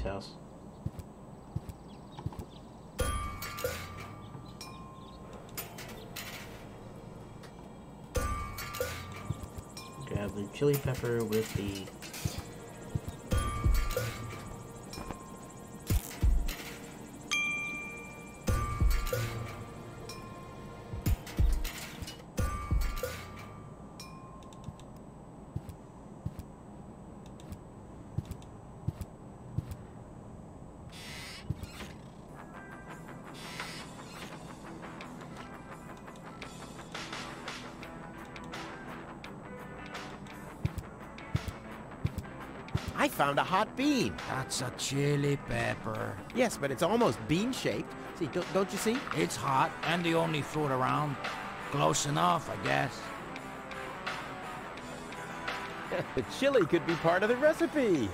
House. Grab the chili pepper with the I found a hot bean. That's a chili pepper. Yes, but it's almost bean-shaped. See, don't you see? It's hot and the only fruit around. Close enough, I guess. The chili could be part of the recipe.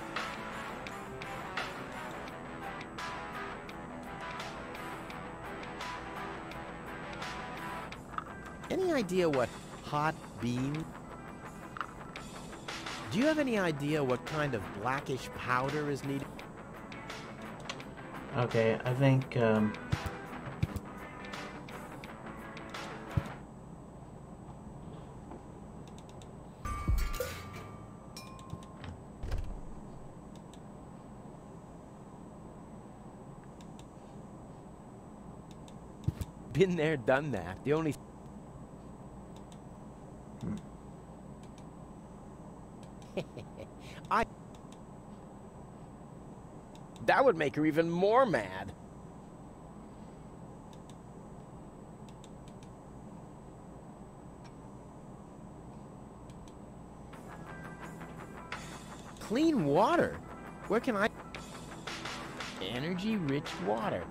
Any idea what hot bean? Do you have any idea what kind of blackish powder is needed? Okay, I think, Been there, done that. The only... That would make her even more mad. Clean water? Where can I... Energy-rich water.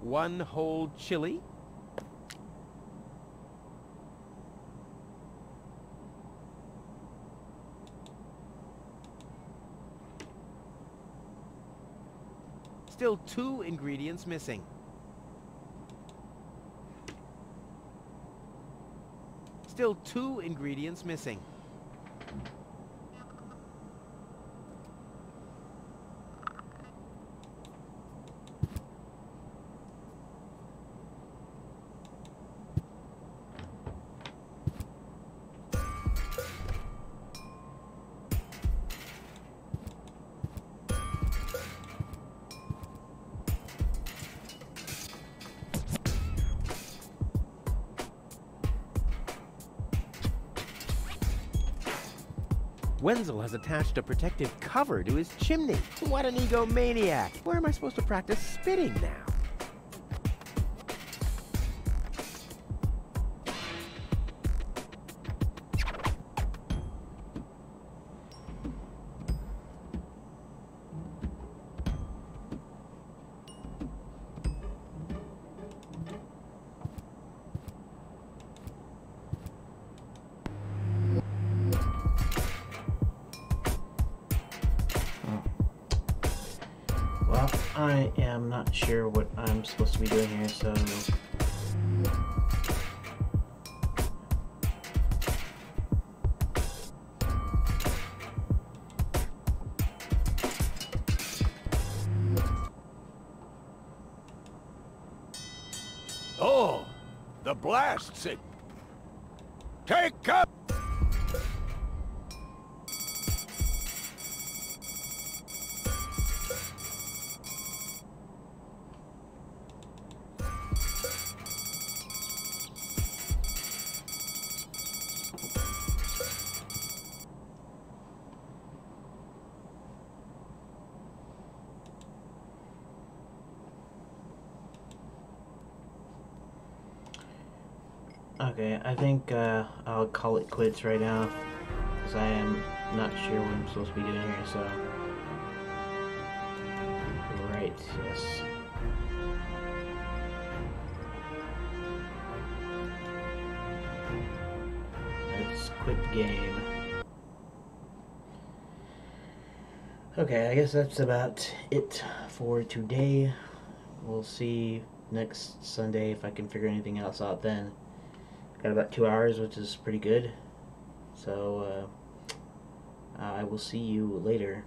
One whole chili. Still 2 ingredients missing. Still 2 ingredients missing. Wenzel has attached a protective cover to his chimney. What an egomaniac! Where am I supposed to practice spitting now? well, I am not sure what I'm supposed to be doing here, so... Oh, the blast signal. Take cover! Okay, I think I'll call it quits right now, because I am not sure what I'm supposed to be doing here, so... Right, yes. Let's quit game. Okay, I guess that's about it for today. We'll see next Sunday if I can figure anything else out then. Got about 2 hours, which is pretty good. So, I will see you later.